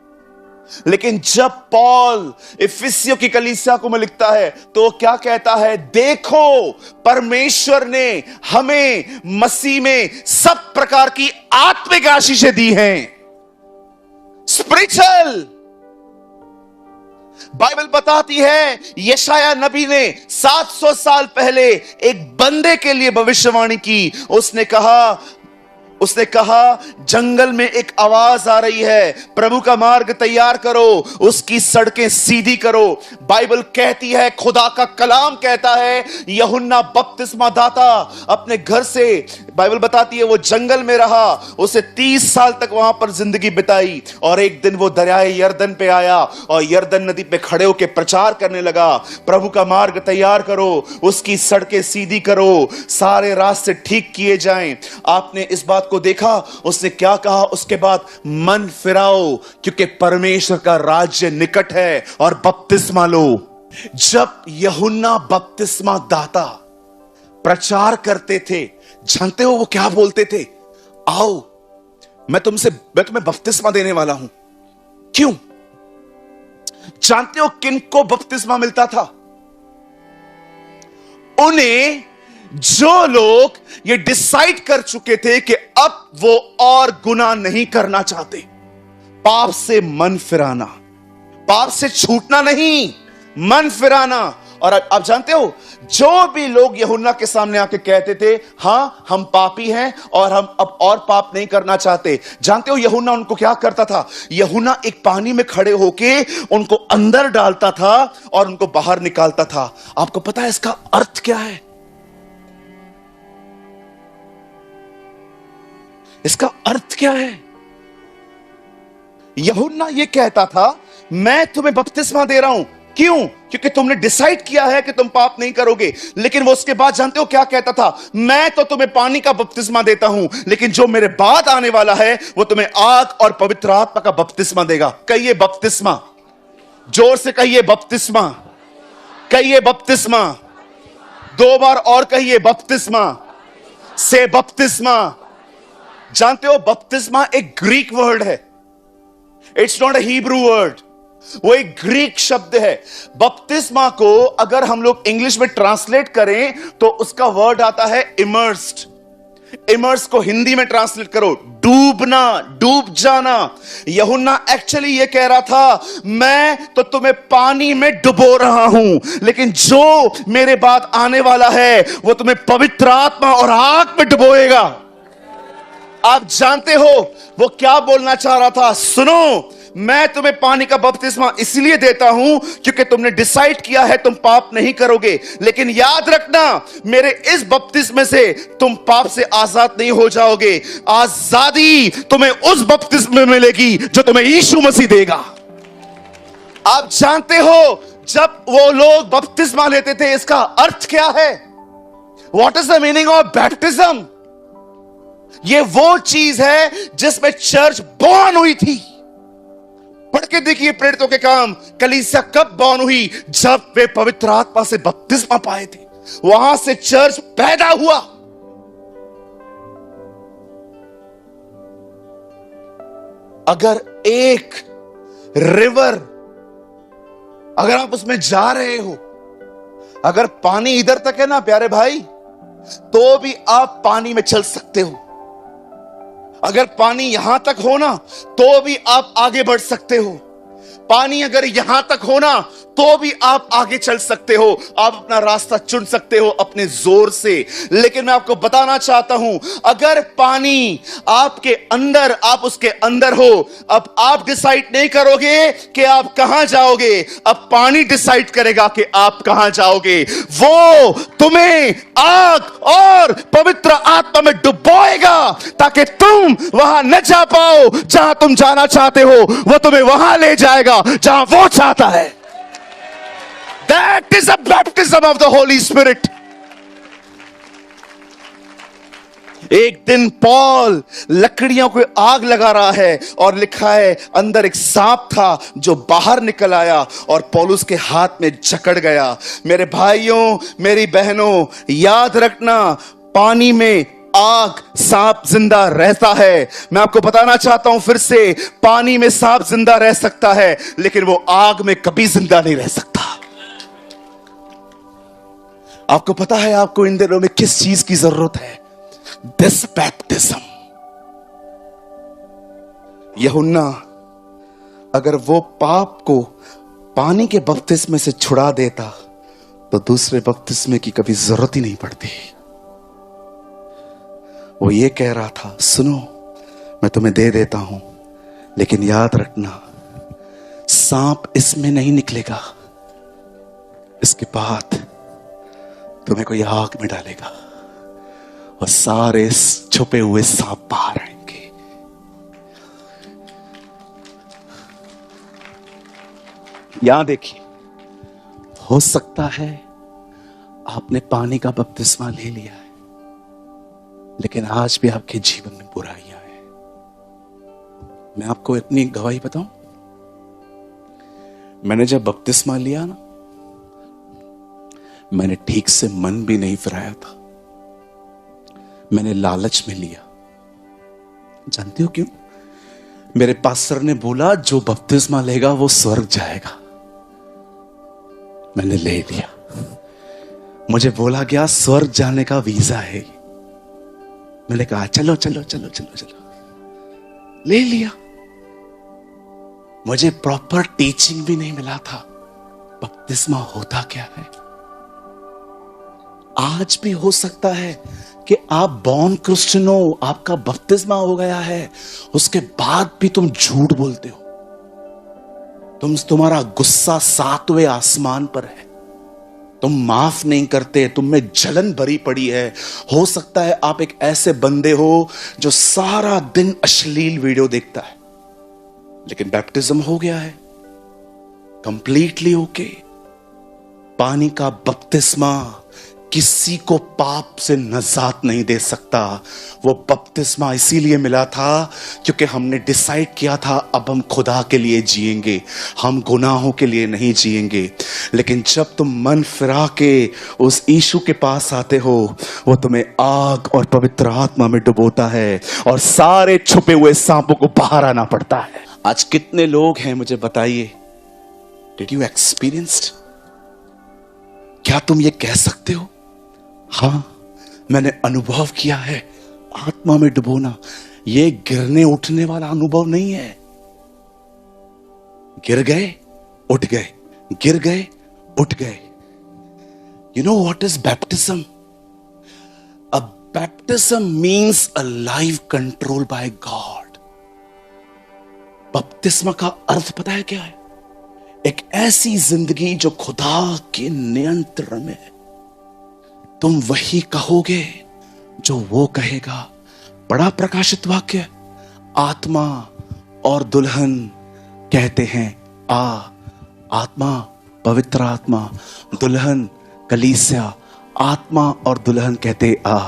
लेकिन जब पॉल इफिसियों की कलीसिया को में लिखता है तो वो क्या कहता है? देखो परमेश्वर ने हमें मसीह में सब प्रकार की आत्मिक आशीषें दी हैं, स्पिरिचुअल। बाइबल बताती है यशाया नबी ने 700 साल पहले एक बंदे के लिए भविष्यवाणी की। उसने कहा जंगल में एक आवाज आ रही है, प्रभु का मार्ग तैयार करो, उसकी सड़कें सीधी करो। बाइबल कहती है, खुदा का कलाम कहता है, यूहन्ना बपतिस्मा दाता अपने घर से, बाइबल बताती है वो जंगल में रहा, उसे 30 साल तक वहां पर जिंदगी बिताई, और एक दिन वो दरियाए यरदन पे आया और यरदन नदी पे खड़े होकर प्रचार करने लगा, प्रभु का मार्ग तैयार करो, उसकी सड़कें सीधी करो, सारे रास्ते ठीक किए जाएं। आपने इस बात को देखा, उसने क्या कहा उसके बाद? मन फिराओ क्योंकि परमेश्वर का राज्य निकट है और बपतिस्मा लो। जब यूहन्ना बपतिस्मा दाता प्रचार करते थे, जानते हो वो क्या बोलते थे? आओ मैं तुम्हें बपतिस्मा देने वाला हूं। क्यों? जानते हो किनको बपतिस्मा मिलता था? उन्हें जो लोग ये डिसाइड कर चुके थे कि अब वो और गुनाह नहीं करना चाहते, पाप से मन फिराना, पाप से छूटना नहीं, मन फिराना। और आप जानते हो जो भी लोग यूहन्ना के सामने आके कहते थे हां हम पापी हैं और हम अब और पाप नहीं करना चाहते, जानते हो यूहन्ना उनको क्या करता था? यूहन्ना एक पानी में खड़े होके उनको अंदर डालता था और उनको बाहर निकालता था। आपको पता है इसका अर्थ क्या है? इसका अर्थ क्या है? यूहन्ना ये कहता था, मैं तुम्हें बपतिस्मा दे रहा हूं। क्यों? क्योंकि तुमने डिसाइड किया है कि तुम पाप नहीं करोगे। लेकिन वो उसके बाद जानते हो क्या कहता था? मैं तो तुम्हें पानी का बपतिस्मा देता हूं, लेकिन जो मेरे बाद आने वाला है वो तुम्हें आग और पवित्र आत्मा का बपतिस्मा देगा। कहिए बपतिस्मा, जोर से कहिए बपतिस्मा, कहिए बपतिस्मा, 2 बार और कहिए बपतिस्मा, से बपतिस्मा। जानते हो बपतिस्मा एक ग्रीक वर्ड है, it's not a Hebrew word, वो एक ग्रीक शब्द है। बपतिस्मा को अगर हम लोग इंग्लिश में ट्रांसलेट करें तो उसका वर्ड आता है इमर्स्ड। इमर्स को हिंदी में ट्रांसलेट करो, डूबना, डूब जाना। यूहन्ना एक्चुअली ये कह रहा था, मैं तो तुम्हें पानी में डुबो रहा हूं, लेकिन जो मेरे बाद आने वाला है वो तुम्हें पवित्र आत्मा और आग में डुबोएगा। आप जानते हो वो क्या बोलना चाह रहा था? सुनो, मैं तुम्हें पानी का बपतिस्मा इसलिए देता हूं क्योंकि तुमने डिसाइड किया है तुम पाप नहीं करोगे, लेकिन याद रखना मेरे इस बपतिस्मे से तुम पाप से आजाद नहीं हो जाओगे। आजादी तुम्हें उस बपतिस्मे में मिलेगी जो तुम्हें यीशु मसीह देगा। आप जानते हो जब वो लोग बपतिस्मा लेते थे इसका अर्थ क्या है? What is the meaning of baptism? ये वो चीज है जिसमें चर्च बॉर्न हुई थी। पढ़ के देखिए प्रेरितों के काम, कलीसिया कब बॉर्न हुई? जब वे पवित्र आत्मा से बपतिस्मा पाए थे, वहां से चर्च पैदा हुआ। अगर एक रिवर, अगर आप उसमें जा रहे हो, अगर पानी इधर तक है ना प्यारे भाई, तो भी आप पानी में चल सकते हो। अगर पानी यहां तक हो ना, तो भी आप आगे बढ़ सकते हो। पानी अगर यहां तक हो ना, तो भी आप आगे चल सकते हो। आप अपना रास्ता चुन सकते हो अपने जोर से। लेकिन मैं आपको बताना चाहता हूं, अगर पानी आपके अंदर, आप उसके अंदर हो, अब आप डिसाइड नहीं करोगे कि आप कहां जाओगे, अब पानी डिसाइड करेगा कि आप कहां जाओगे। वो तुम्हें आग और पवित्र आत्मा में डुबोएगा ताकि तुम वहां न जा पाओ जहां तुम जाना चाहते हो। वो तुम्हें वहां ले जाएगा जहां वो चाहता है। That is a baptism of the Holy Spirit. एक दिन पॉल लकड़ियों को आग लगा रहा है और लिखा है अंदर एक सांप था जो बाहर निकल आया और पौलुस के हाथ में जकड़ गया। मेरे भाइयों, मेरी बहनों, याद रखना, पानी में आग, सांप जिंदा रहता है। मैं आपको बताना चाहता हूं फिर से, पानी में सांप जिंदा रह सकता है, लेकिन वो आग में कभी जिंदा नहीं रह सकता। आपको पता है आपको इन दिनों में किस चीज की जरूरत है? This baptism. यूहन्ना अगर वो पाप को पानी के बपतिस्मे से छुड़ा देता तो दूसरे बपतिस्मे की कभी जरूरत ही नहीं पड़ती। वो ये कह रहा था, सुनो मैं तुम्हें दे देता हूं, लेकिन याद रखना सांप इसमें नहीं निकलेगा, इसके बाद तुम्हें कोई आग में डालेगा और सारे छुपे हुए सांप बाहर आएंगे। यहां देखिए, हो सकता है आपने पानी का बपतिस्मा ले लिया है, लेकिन आज भी आपके जीवन में बुराइयां हैं। मैं आपको इतनी गवाही बताऊं, मैंने जब बपतिस्मा लिया ना, मैंने ठीक से मन भी नहीं फिराया था। मैंने लालच में लिया। जानते हो क्यों? मेरे पास्टर ने बोला जो बपतिस्मा लेगा वो स्वर्ग जाएगा। मैंने ले लिया। मुझे बोला गया स्वर्ग जाने का वीजा है। मैंने कहा चलो चलो चलो चलो चलो, ले लिया। मुझे प्रॉपर टीचिंग भी नहीं मिला था बपतिस्मा होता क्या है। आज भी हो सकता है कि आप बॉर्न क्रिश्चियन हो, आपका बपतिस्मा हो गया है, उसके बाद भी तुम झूठ बोलते हो। तुम्हारा गुस्सा 7वें आसमान पर है, तुम माफ नहीं करते, तुम में जलन भरी पड़ी है। हो सकता है आप एक ऐसे बंदे हो जो सारा दिन अश्लील वीडियो देखता है, लेकिन बैप्टिज्म हो गया है, कंप्लीटली ओके। पानी का बपतिस्मा किसी को पाप से नजात नहीं दे सकता। वो बपतिस्मा इसीलिए मिला था क्योंकि हमने डिसाइड किया था अब हम खुदा के लिए जिएंगे, हम गुनाहों के लिए नहीं जिएंगे। लेकिन जब तुम मन फिरा के उस यीशु के पास आते हो, वो तुम्हें आग और पवित्र आत्मा में डुबोता है और सारे छुपे हुए सांपों को बाहर आना पड़ता है। आज कितने लोग हैं मुझे बताइए, डिड यू एक्सपीरियंस्ड? क्या तुम ये कह सकते हो, हाँ मैंने अनुभव किया है आत्मा में डुबोना? ये गिरने उठने वाला अनुभव नहीं है। गिर गए उठ गए, गिर गए उठ गए। You know what is baptism? A baptism means a life control by God. बपतिस्मा का अर्थ पता है क्या है? एक ऐसी जिंदगी जो खुदा के नियंत्रण में है। तुम वही कहोगे जो वो कहेगा। बड़ा प्रकाशित वाक्य, आत्मा और दुल्हन कहते हैं आ। आत्मा पवित्र आत्मा, दुल्हन कलीसिया। आत्मा और दुल्हन कहते आ।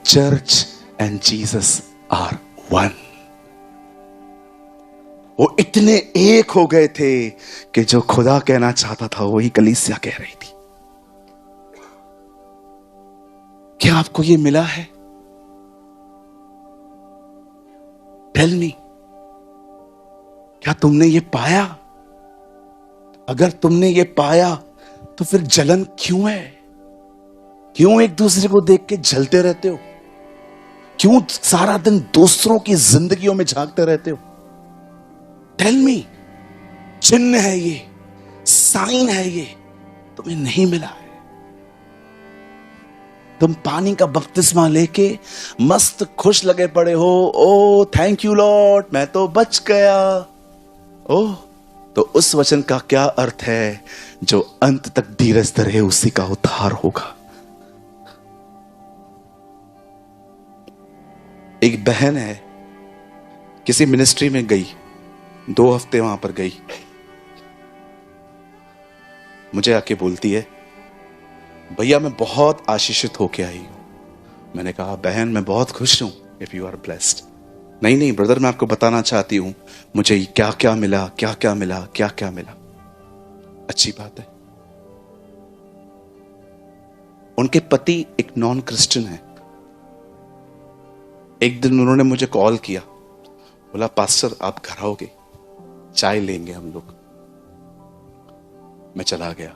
Church and Jesus are one. वो इतने एक हो गए थे कि जो खुदा कहना चाहता था वही कलीसिया कह रही थी। क्या आपको ये मिला है? टेल मी, क्या तुमने ये पाया? अगर तुमने ये पाया तो फिर जलन क्यों है? क्यों एक दूसरे को देख के जलते रहते हो? क्यों सारा दिन दूसरों की जिंदगियों में झांकते रहते हो? टेल मी, चिन्ह है ये, साइन है ये, तुम्हें नहीं मिला है। तुम पानी का बपतिस्मा लेके मस्त खुश लगे पड़े हो। ओ थैंक यू लॉर्ड, मैं तो बच गया। ओह, तो उस वचन का क्या अर्थ है? जो अंत तक धीरज धरे उसी का उद्धार होगा। एक बहन है, किसी मिनिस्ट्री में गई, 2 हफ्ते वहां पर गई। मुझे आके बोलती है, भैया मैं बहुत आशीषित होके आई हूं। मैंने कहा बहन मैं बहुत खुश हूं, इफ यू आर ब्लेस्ड। नहीं ब्रदर, मैं आपको बताना चाहती हूं मुझे क्या क्या मिला, क्या क्या मिला, क्या क्या मिला। अच्छी बात है। उनके पति एक नॉन क्रिश्चियन है। एक दिन उन्होंने मुझे कॉल किया, बोला पास्टर आप घर आओगे, चाय लेंगे हम लोग। मैं चला गया।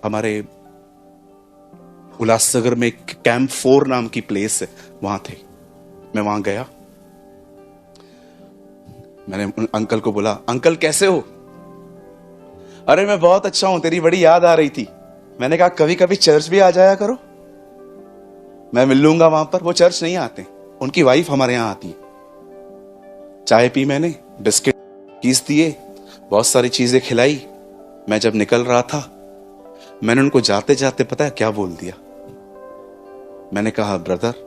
हमारे उल्लासनगर में कैंप 4 नाम की प्लेस है, वहां थे। मैं वहां गया। मैंने अंकल को बोला, अंकल कैसे हो? अरे मैं बहुत अच्छा हूं, तेरी बड़ी याद आ रही थी। मैंने कहा कभी कभी चर्च भी आ जाया करो, मैं मिल लूंगा वहां पर। वो चर्च नहीं आते, उनकी वाइफ हमारे यहां आती है। चाय पी मैंने, बिस्किट कीस दिए, बहुत सारी चीजें खिलाई। मैं जब निकल रहा था, मैंने उनको जाते जाते पता है क्या बोल दिया? मैंने कहा ब्रदर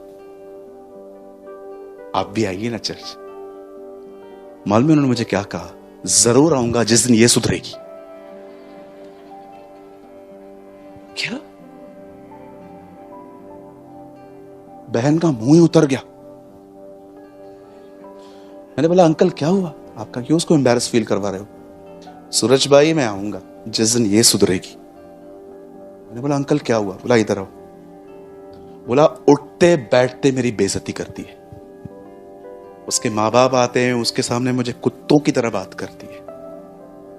आप भी आइए ना चर्च। मालूम है उन्होंने मुझे क्या कहा? जरूर आऊंगा जिस दिन ये सुधरेगी। क्या? बहन का मुंह ही उतर गया। मैंने बोला अंकल क्या हुआ आपका, क्यों उसको एम्बैरस फील करवा रहे हो? सूरज भाई मैं आऊंगा जिस दिन ये सुधरेगी। मैंने बोला अंकल क्या हुआ? बोला इधर आओ। बोला उठते बैठते मेरी बेइज्जती करती है। उसके माँ बाप आते हैं, उसके सामने मुझे कुत्तों की तरह बात करती है।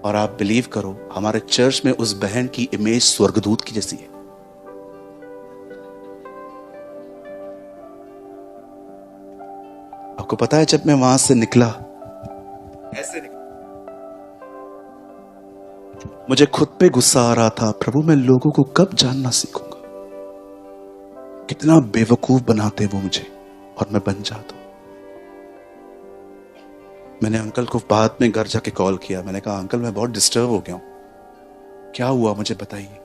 और आप बिलीव करो, हमारे चर्च में उस बहन की इमेज स्वर्गदूत की जैसी है। आपको पता है जब मैं वहां से निकला, ऐसे निकला, मुझे खुद पे गुस्सा आ रहा था। प्रभु मैं लोगों को कब जानना सीखूंगा? कितना बेवकूफ बनाते वो मुझे और मैं बन जाता हूं। मैंने अंकल को बाद में घर जाके कॉल किया। मैंने कहा अंकल मैं बहुत डिस्टर्ब हो गया हूं, क्या हुआ मुझे बताइए।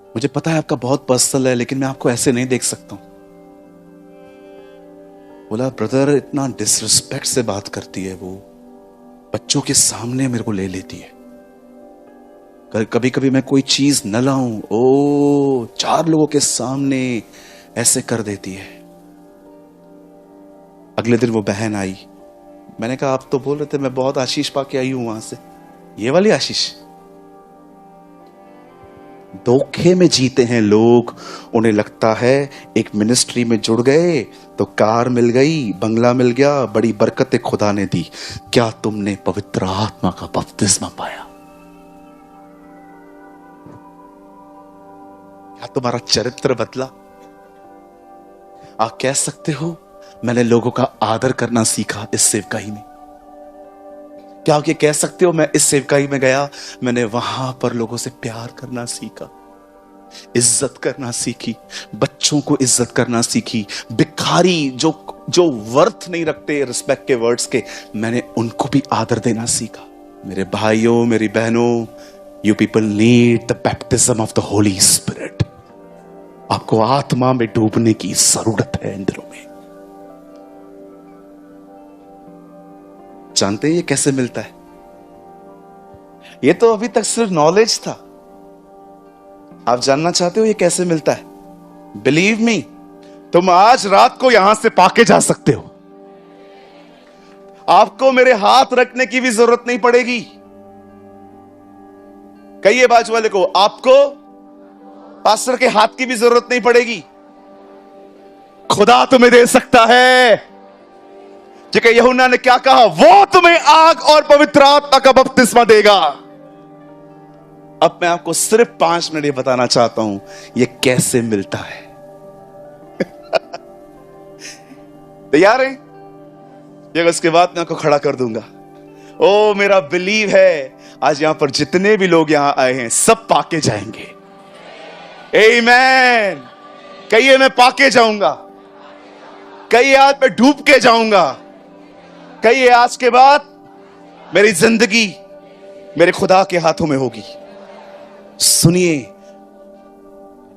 मुझे पता है आपका बहुत पर्सनल है, लेकिन मैं आपको ऐसे नहीं देख सकता हूं। बोला ब्रदर इतना डिसरिस्पेक्ट से बात करती है वो, बच्चों के सामने मेरे को ले लेती है, कभी कभी मैं कोई चीज न लाऊं, ओ 4 लोगों के सामने ऐसे कर देती है। अगले दिन वो बहन आई, मैंने कहा आप तो बोल रहे थे मैं बहुत आशीष पाके आई हूं वहां से, ये वाली आशीष। धोखे में जीते हैं लोग, उन्हें लगता है एक मिनिस्ट्री में जुड़ गए तो कार मिल गई, बंगला मिल गया, बड़ी बरकतें खुदा ने दी। क्या तुमने पवित्र आत्मा का बपतिस्मा पाया? क्या तुम्हारा चरित्र बदला? आप कह सकते हो मैंने लोगों का आदर करना सीखा इस सेवकाई में? क्या आप ये कह सकते हो मैं इस सेवकाई में गया, मैंने वहां पर लोगों से प्यार करना सीखा, इज्जत करना सीखी, बच्चों को इज्जत करना सीखी, भिखारी जो वर्थ नहीं रखते रिस्पेक्ट के वर्ड्स के, मैंने उनको भी आदर देना सीखा। मेरे भाइयों मेरी बहनों, you people need the baptism of the Holi spirit. आपको आत्मा में डूबने की जरूरत है इन दिनों में। जानते हैं ये कैसे मिलता है? ये तो अभी तक सिर्फ नॉलेज था। आप जानना चाहते हो ये कैसे मिलता है? बिलीव मी, तुम आज रात को यहां से पाके जा सकते हो। आपको मेरे हाथ रखने की भी जरूरत नहीं पड़ेगी। कहिए बाजू वाले को, आपको पास्टर के हाथ की भी जरूरत नहीं पड़ेगी। खुदा तुम्हें दे सकता है। ठीक है, यूहन्ना ने क्या कहा? वो तुम्हें आग और पवित्र आत्मा का बपतिस्मा देगा। अब मैं आपको सिर्फ 5 मिनट ये बताना चाहता हूं ये कैसे मिलता है। तैयार है? ये उसके बाद मैं आपको खड़ा कर दूंगा। ओ मेरा बिलीव है आज यहां पर जितने भी लोग यहां आए हैं सब पाके जाएंगे। आमीन। कहिए मैं पाके जाऊंगा, कहिए आज मैं डूब के जाऊंगा, कहिए आज के बाद मेरी जिंदगी मेरे खुदा के हाथों में होगी। सुनिए,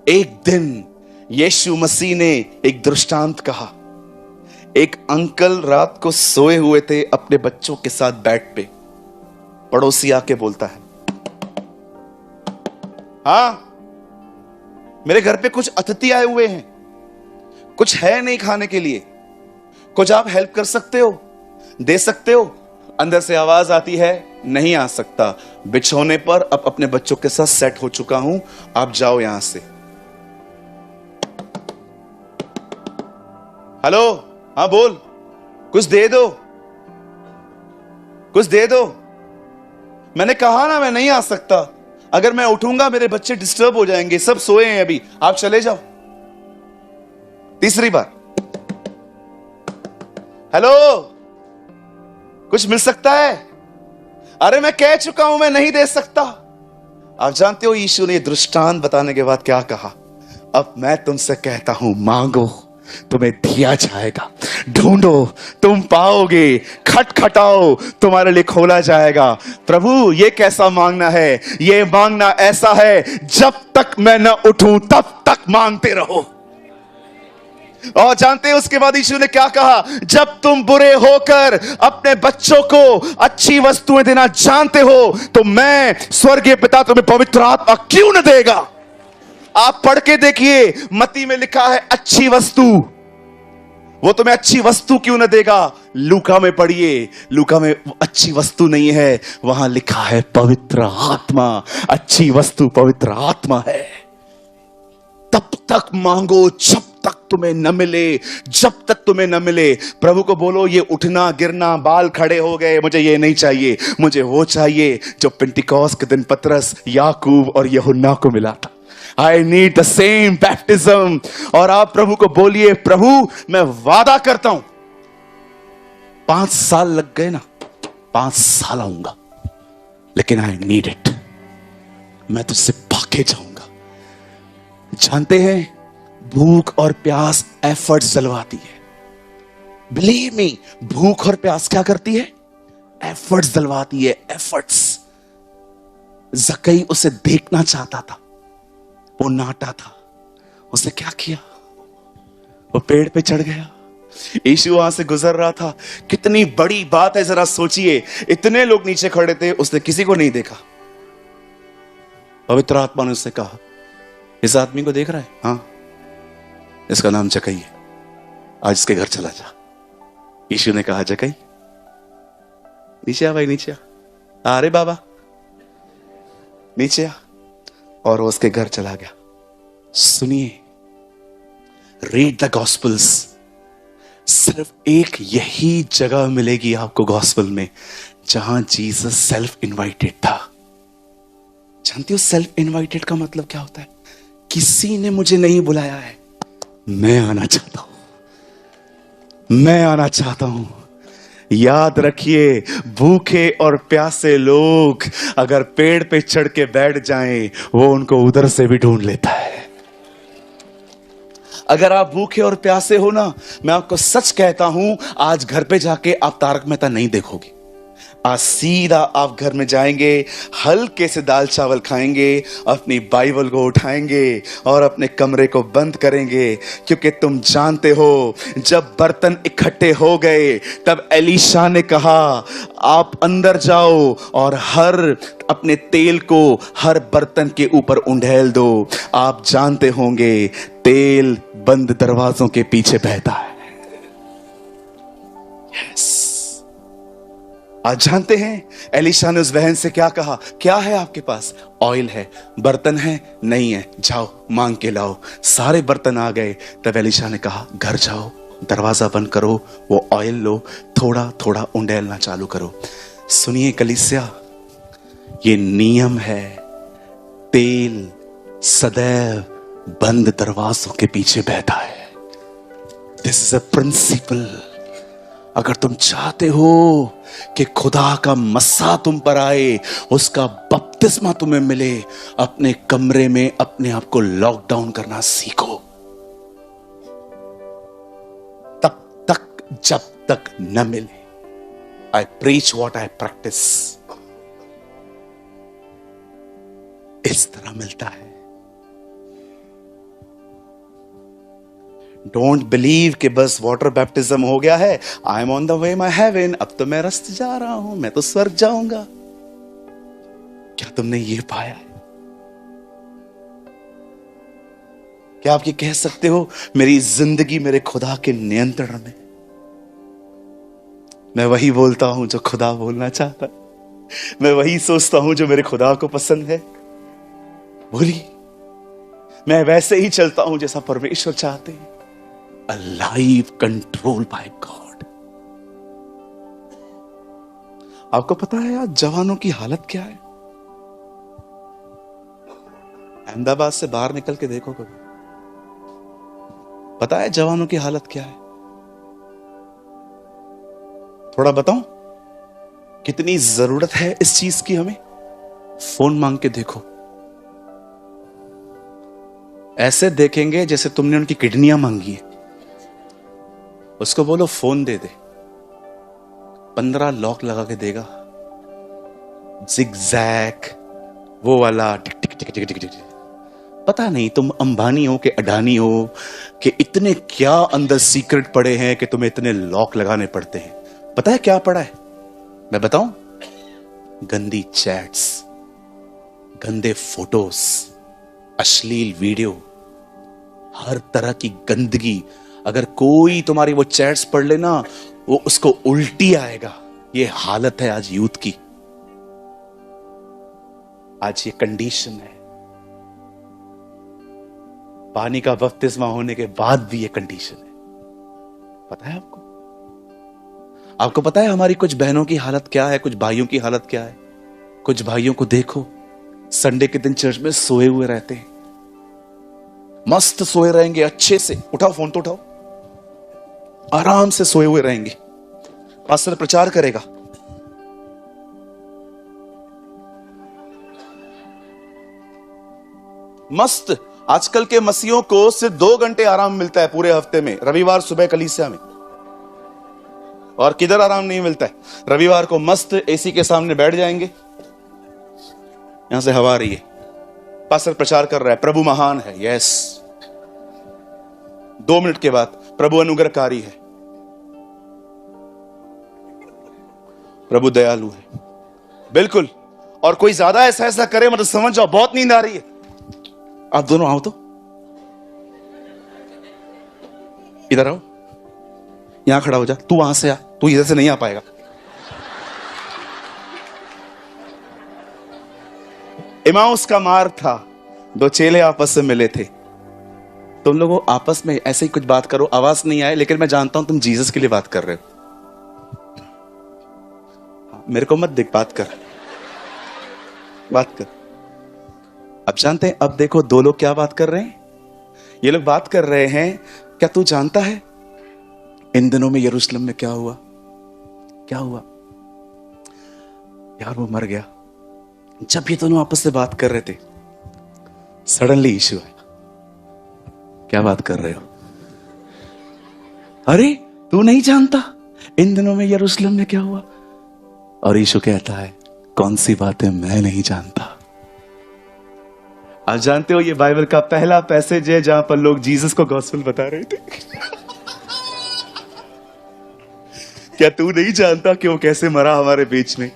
एक दिन यीशु मसीह ने एक दृष्टांत कहा। एक अंकल रात को सोए हुए थे अपने बच्चों के साथ बेड पे। पड़ोसी आके बोलता है, हाँ मेरे घर पे कुछ अतिथि आए हुए हैं, कुछ है नहीं खाने के लिए, कुछ आप हेल्प कर सकते हो, दे सकते हो? अंदर से आवाज आती है, नहीं आ सकता, बिछौने पर अब अपने बच्चों के साथ सेट हो चुका हूं, आप जाओ यहां से। हेलो, हाँ बोल, कुछ दे दो, कुछ दे दो। मैंने कहा ना मैं नहीं आ सकता, अगर मैं उठूंगा मेरे बच्चे डिस्टर्ब हो जाएंगे, सब सोए हैं अभी, आप चले जाओ। तीसरी बार, हेलो कुछ मिल सकता है? अरे मैं कह चुका हूं मैं नहीं दे सकता। आप जानते हो यीशु ने दृष्टांत बताने के बाद क्या कहा? अब मैं तुमसे कहता हूं, मांगो तुम्हें दिया जाएगा, ढूंढो तुम पाओगे, खटखटाओ तुम्हारे लिए खोला जाएगा। प्रभु ये कैसा मांगना है? ये मांगना ऐसा है, जब तक मैं न उठूं तब तक मांगते रहो। और जानते हैं उसके बाद यीशु ने क्या कहा? जब तुम बुरे होकर अपने बच्चों को अच्छी वस्तुएं देना जानते हो तो मैं स्वर्गीय पिता तुम्हें पवित्र आत्मा क्यों न देगा? आप पढ़ के देखिए, मत्ती में लिखा है अच्छी वस्तु, वो तुम्हें अच्छी वस्तु क्यों न देगा? लूका में पढ़िए, लूका में अच्छी वस्तु नहीं है, वहां लिखा है पवित्र आत्मा। अच्छी वस्तु पवित्र आत्मा है। तब तक मांगो जब तक तुम्हें न मिले, जब तक तुम्हें न मिले। प्रभु को बोलो, ये उठना गिरना, बाल खड़े हो गए, मुझे ये नहीं चाहिए, मुझे वो चाहिए जो पेंटिकॉस्ट के दिन पतरस, याकूब और यूहन्ना को मिला था। I need the same baptism। और आप प्रभु को बोलिए, प्रभु मैं वादा करता हूं 5 साल लग गए ना, 5 साल आऊंगा, लेकिन I need it। मैं तुझसे पाके जाऊंगा। जानते हैं भूख और प्यास एफर्ट्स जलवाती है। बिलीव मी, भूख और प्यास क्या करती है? एफर्ट्स जलवाती है, एफर्ट्स। जक्कई उसे देखना चाहता था, वो नाटा था, उसने क्या किया? वो पेड़ पे चढ़ गया, यीशु वहां से गुजर रहा था। कितनी बड़ी बात है, जरा सोचिए। इतने लोग नीचे खड़े थे, उसने किसी को नहीं देखा। पवित्र आत्मा ने उससे कहा, इस आदमी को देख रहा है? हाँ, इसका नाम जक्कई है, आज इसके घर चला जा। यीशु ने कहा, जक्कई नीचे आ भाई, नीचे आ। अरे बाबा नीचे आ। और वो उसके घर चला गया। सुनिए, रीड द गॉस्पल्स। सिर्फ एक यही जगह मिलेगी आपको गॉस्पल में जहां जीसस सेल्फ इनवाइटेड था। जानती हो सेल्फ इनवाइटेड का मतलब क्या होता है? किसी ने मुझे नहीं बुलाया है, मैं आना चाहता हूं, मैं आना चाहता हूं। याद रखिए, भूखे और प्यासे लोग अगर पेड़ पे चढ़ के बैठ जाएं, वो उनको उधर से भी ढूंढ लेता है। अगर आप भूखे और प्यासे हो ना, मैं आपको सच कहता हूं, आज घर पे जाके आप तारक मेहता नहीं देखोगे। आज सीधा आप घर में जाएंगे, हल्के से दाल चावल खाएंगे, अपनी बाइबल को उठाएंगे और अपने कमरे को बंद करेंगे। क्योंकि तुम जानते हो, जब बर्तन इकट्ठे हो गए तब एलीशा ने कहा, आप अंदर जाओ और हर अपने तेल को हर बर्तन के ऊपर उंडेल दो। आप जानते होंगे, तेल बंद दरवाजों के पीछे बहता है। यस, आज जानते हैं एलीशा ने उस बहन से क्या कहा? क्या है आपके पास? ऑयल है। बर्तन है? नहीं है। जाओ मांग के लाओ। सारे बर्तन आ गए। तब एलीशा ने कहा, घर जाओ, दरवाजा बंद करो, वो ऑयल लो, थोड़ा थोड़ा उंडेलना चालू करो। सुनिए कलीसिया, ये नियम है। तेल सदैव बंद दरवाजों के पीछे बहता है। This is a principle. अगर तुम चाहते हो कि खुदा का मस्सा तुम पर आए, उसका बपतिस्मा तुम्हें मिले, अपने कमरे में अपने आप को लॉकडाउन करना सीखो। तब तक जब तक न मिले। आई प्रीच व्हाट आई प्रैक्टिस। इस तरह मिलता है। डोंट बिलीव कि बस वाटर बैप्टिज्म हो गया है, I am on the way my heaven, अब तो मैं रास्ते जा रहा हूं, मैं तो स्वर्ग जाऊंगा। क्या तुमने ये पाया है? क्या आप ये कह सकते हो, मेरी जिंदगी मेरे खुदा के नियंत्रण में? मैं वही बोलता हूं जो खुदा बोलना चाहता है, मैं वही सोचता हूं जो मेरे खुदा को पसंद है। बोली, मैं वैसे ही चलता हूं जैसा परमेश्वर चाहते हैं। A life controlled by God. आपको पता है आज जवानों की हालत क्या है? अहमदाबाद से बाहर निकल के देखो कभी, पता है जवानों की हालत क्या है? थोड़ा बताऊं कितनी जरूरत है इस चीज की हमें? फोन मांग के देखो, ऐसे देखेंगे जैसे तुमने उनकी किडनियां मांगी है। उसको बोलो फोन दे दे, 15 लॉक लगा के देगा, जिगजैग वो वाला टिक टिक टिक टिक टिक टिक। पता नहीं तुम अंबानी हो कि अडानी हो कि इतने क्या अंदर सीक्रेट पड़े हैं कि तुम्हें इतने लॉक लगाने पड़ते हैं। पता है क्या पड़ा है? मैं बताऊं? गंदी चैट्स, गंदे फोटोज, अश्लील वीडियो, हर तरह की गंदगी। अगर कोई तुम्हारी वो चैट्स पढ़ लेना, वो उसको उल्टी आएगा। ये हालत है आज यूथ की, आज ये कंडीशन है। पानी का बपतिस्मा होने के बाद भी ये कंडीशन है। पता है आपको? आपको पता है हमारी कुछ बहनों की हालत क्या है, कुछ भाइयों की हालत क्या है? कुछ भाइयों को देखो, संडे के दिन चर्च में सोए हुए रहते हैं, मस्त सोए रहेंगे अच्छे से। उठाओ फोन तो उठाओ, आराम से सोए हुए रहेंगे। पास्टर प्रचार करेगा, मस्त। आजकल के मसीहों को सिर्फ 2 घंटे आराम मिलता है पूरे हफ्ते में, रविवार सुबह कलीसिया में। और किधर आराम नहीं मिलता है? रविवार को मस्त एसी के सामने बैठ जाएंगे, यहां से हवा आ रही है, पास्टर प्रचार कर रहा है, प्रभु महान है, यस। 2 मिनट के बाद प्रभु अनुग्रहकारी है, प्रभु दयालु है, बिल्कुल। और कोई ज्यादा ऐसा ऐसा करे मतलब समझ जाओ बहुत नींद आ रही है। आप दोनों आओ तो, इधर आओ, यहां खड़ा हो जा। तू वहां से आ, तू इधर से नहीं आ पाएगा। इमाउस का मार्ग था, दो चेले आपस में मिले थे। तुम लोगों आपस में ऐसे ही कुछ बात करो, आवाज नहीं आए, लेकिन मैं जानता हूं तुम जीसस के लिए बात कर रहे हो। मेरे को मत देख, बात कर, बात कर। अब जानते हैं, अब देखो दो लोग क्या बात कर रहे हैं। ये लोग बात कर रहे हैं, क्या तू जानता है इन दिनों में यरूशलेम में क्या हुआ? क्या हुआ यार? वो मर गया। जब ये दोनों आपस में बात कर रहे थे, सडनली इशू आया। क्या बात कर रहे हो? अरे तू नहीं जानता इन दिनों में यरूशलेम में क्या हुआ? और यीशु कहता है, कौन सी बातें मैं नहीं जानता। आप जानते हो ये बाइबल का पहला पैसेज है जहां पर लोग जीसस को गॉस्पेल बता रहे थे। क्या तू नहीं जानता कि वो कैसे मरा हमारे बीच में?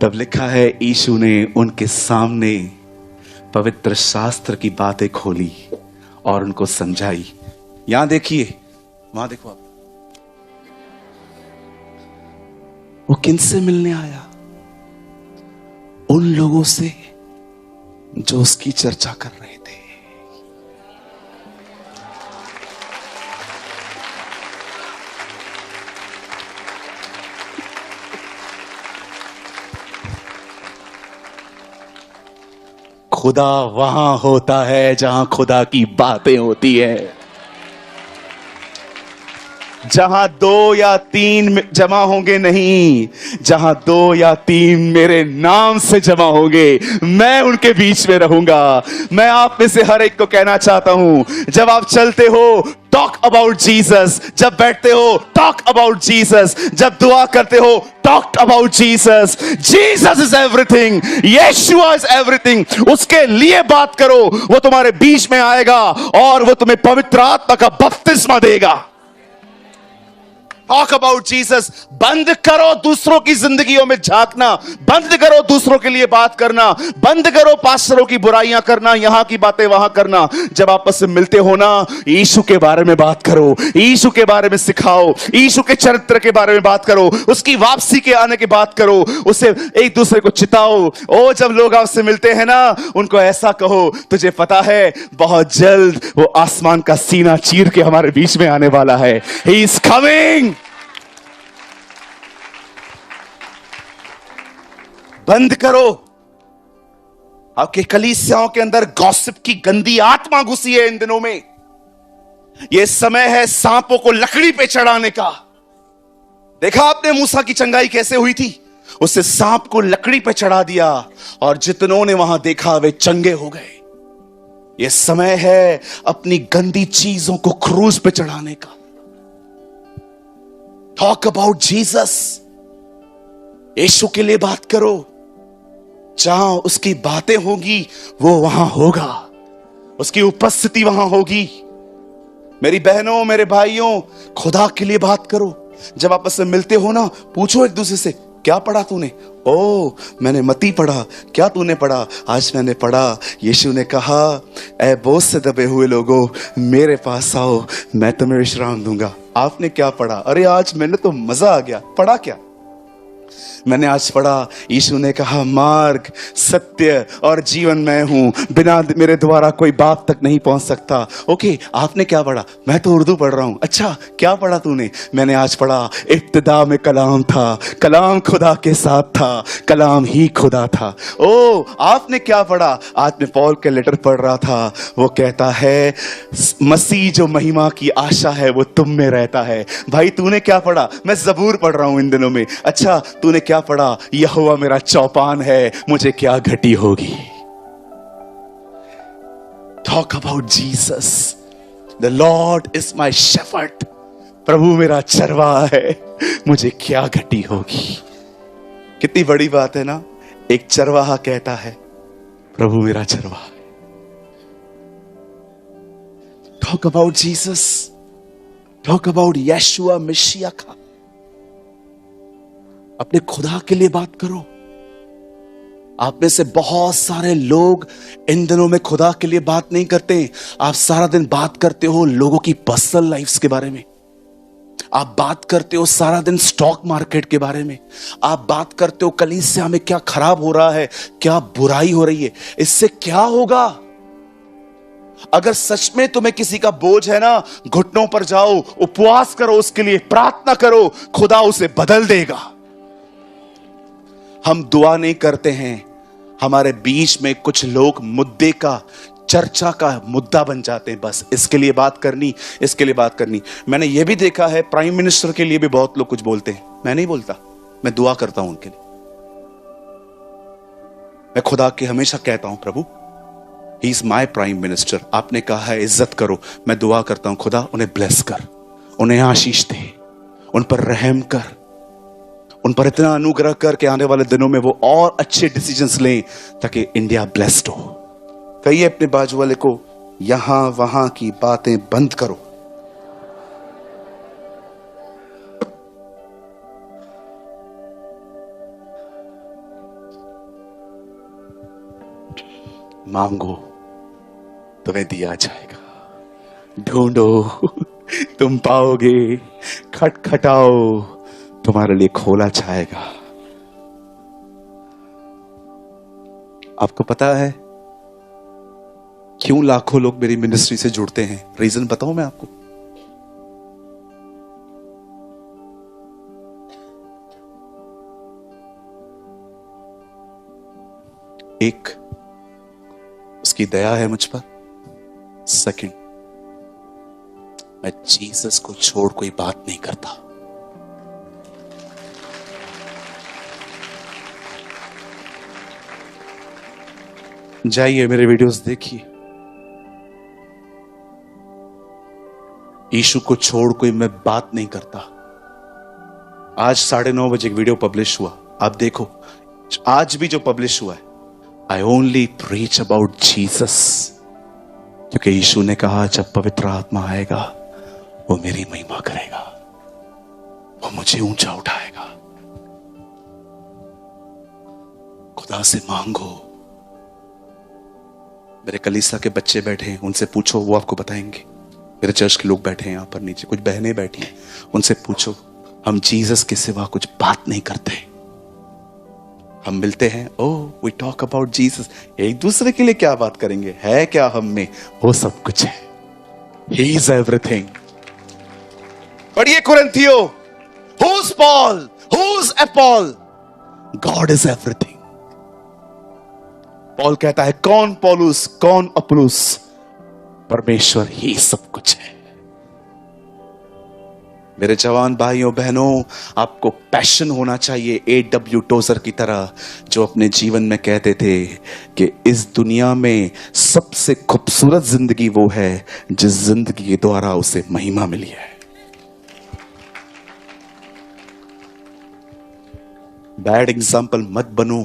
तब लिखा है, यीशु ने उनके सामने पवित्र शास्त्र की बातें खोली और उनको समझाई। यहां देखिए, वहां देखो आप, वो किनसे मिलने आया? उन लोगों से जो उसकी चर्चा कर रहे थे। खुदा वहां होता है जहां खुदा की बातें होती है। जहां दो या तीन जमा होंगे, नहीं, जहां दो या तीन मेरे नाम से जमा होंगे, मैं उनके बीच में रहूंगा। मैं आप में से हर एक को कहना चाहता हूं, जब आप चलते हो टॉक अबाउट जीसस, जब बैठते हो टॉक अबाउट जीसस, जब दुआ करते हो talk about Jesus. Jesus is everything, Yeshua is everything. उसके लिए बात करो, वो तुम्हारे बीच में आएगा और वो तुम्हें पवित्र आत्मा का बपतिस्मा देगा। Talk about Jesus. बंद करो दूसरों की जिंदगियों में झांकना, बंद करो दूसरों के लिए बात करना, बंद करो पास्टरों की बुराइयां करना, यहां की बातें वहां करना। जब आपस में मिलते हो ना, यीशु के बारे में बात करो, यीशु के बारे में सिखाओ, यीशु के चरित्र के बारे में बात करो, उसकी वापसी के आने की बात करो, उससे एक दूसरे को चिताओ। ओ जब लोग आपसे मिलते हैं ना, उनको ऐसा कहो, तुझे पता है बहुत जल्द वो आसमान का सीना चीर के हमारे बीच में आने वाला है। He is coming. बंद करो। आपके कलीसियाओं के अंदर गॉसिप की गंदी आत्मा घुसी है इन दिनों में। यह समय है सांपों को लकड़ी पे चढ़ाने का। देखा आपने मूसा की चंगाई कैसे हुई थी? उससे सांप को लकड़ी पे चढ़ा दिया और जितनों ने वहां देखा वे चंगे हो गए। यह समय है अपनी गंदी चीजों को क्रूज पे चढ़ाने का। Talk about Jesus. यीशु के लिए बात करो। जहां उसकी बातें होंगी वो वहां होगा, उसकी उपस्थिति वहां होगी। मेरी बहनों, मेरे भाइयों, खुदा के लिए बात करो। जब आपस में मिलते हो ना, पूछो एक दूसरे से, क्या पढ़ा तूने? ओ मैंने मत्ती पढ़ा। क्या तूने पढ़ा? आज मैंने पढ़ा, यीशु ने कहा, ऐ बोझ से दबे हुए लोगों, मेरे पास आओ, मैं तुम्हें विश्राम दूंगा। आपने क्या पढ़ा? अरे आज मैंने तो मजा आ गया। पढ़ा क्या? मैंने आज पढ़ा, यीशु ने कहा, मार्ग, सत्य और जीवन मैं हूं, बिना मेरे द्वारा कोई बाप तक नहीं पहुंच सकता। ओके, आपने क्या पढ़ा? मैं तो उर्दू पढ़ रहा हूं। अच्छा, क्या पढ़ा तूने? मैंने आज पढ़ा, इब्तिदा में कलाम था, कलाम खुदा के साथ था, कलाम ही खुदा था। ओ आपने क्या पढ़ा? आज मैं पॉल के लेटर पढ़ रहा था। वो कहता है, मसीह जो महिमा की आशा है वो तुम में रहता है। भाई तूने क्या पढ़ा? मैं ज़बूर पढ़ रहा हूं इन दिनों में। अच्छा, तूने क्या पढ़ा? यहोवा मेरा चौपान है, मुझे क्या घटी होगी। Talk about Jesus. The Lord is my shepherd. प्रभु मेरा चरवाहा है, मुझे क्या घटी होगी। कितनी बड़ी बात है ना। एक चरवाहा कहता है, प्रभु मेरा चरवाहा है। Talk about Jesus. Talk about Yeshua मसीह का। अपने खुदा के लिए बात करो। आप में से बहुत सारे लोग इन दिनों में खुदा के लिए बात नहीं करते। आप सारा दिन बात करते हो लोगों की पर्सनल लाइफ्स के बारे में। आप बात करते हो सारा दिन स्टॉक मार्केट के बारे में। आप बात करते हो कलीसिया में क्या खराब हो रहा है, क्या बुराई हो रही है। इससे क्या होगा? अगर सच में तुम्हें किसी का बोझ है ना, घुटनों पर जाओ, उपवास करो, उसके लिए प्रार्थना करो, खुदा उसे बदल देगा। हम दुआ नहीं करते हैं, हमारे बीच में कुछ लोग मुद्दे का, चर्चा का मुद्दा बन जाते हैं। बस इसके लिए बात करनी, इसके लिए बात करनी। मैंने यह भी देखा है प्राइम मिनिस्टर के लिए भी बहुत लोग कुछ बोलते हैं। मैं नहीं बोलता, मैं दुआ करता हूं उनके लिए। मैं खुदा के हमेशा कहता हूं, प्रभु he is my prime minister. आपने कहा है इज्जत करो, मैं दुआ करता हूं खुदा उन्हें ब्लेस कर, उन्हें आशीष दे, उन पर रहम कर, उन पर इतना अनुग्रह कर के आने वाले दिनों में वो और अच्छे डिसीजंस लें ताकि इंडिया ब्लेस्ड हो। कहिए अपने बाजू वाले को, यहां वहां की बातें बंद करो। मांगो तुम्हें दिया जाएगा, ढूंढो तुम पाओगे, खटखटाओ तुम्हारे लिए खोला जाएगा। आपको पता है क्यों लाखों लोग मेरी मिनिस्ट्री से जुड़ते हैं? रीजन बताऊं मैं आपको। एक, उसकी दया है मुझ पर। सेकंड, मैं जीसस को छोड़ कोई बात नहीं करता। जाइए मेरे वीडियोस देखिए, यीशु को छोड़ कोई मैं बात नहीं करता। आज 9:30 बजे एक वीडियो पब्लिश हुआ, आप देखो। आज भी जो पब्लिश हुआ है, I only preach about Jesus, क्योंकि यीशु ने कहा जब पवित्र आत्मा आएगा वो मेरी महिमा करेगा, वो मुझे ऊंचा उठाएगा। खुदा से मांगो। मेरे कलीसिया के बच्चे बैठे हैं, उनसे पूछो, वो आपको बताएंगे। मेरे चर्च के लोग बैठे हैं यहां पर नीचे, कुछ बहनें बैठी हैं, उनसे पूछो। हम जीसस के सिवा कुछ बात नहीं करते। हम मिलते हैं, oh we talk about Jesus, एक दूसरे के लिए क्या बात करेंगे? है क्या हम में? वो सब कुछ है। He is everything. पढ़िए कुरिन्थियों, who is Paul, who is Apollos? God is everything. Paul कहता है कौन पौलुस, कौन अपुलुस? परमेश्वर ही सब कुछ है। मेरे जवान भाइयों बहनों, आपको पैशन होना चाहिए A.W. टोजर की तरह, जो अपने जीवन में कहते थे कि इस दुनिया में सबसे खूबसूरत जिंदगी वो है जिस जिंदगी के द्वारा उसे महिमा मिली है। बैड एग्जाम्पल मत बनो।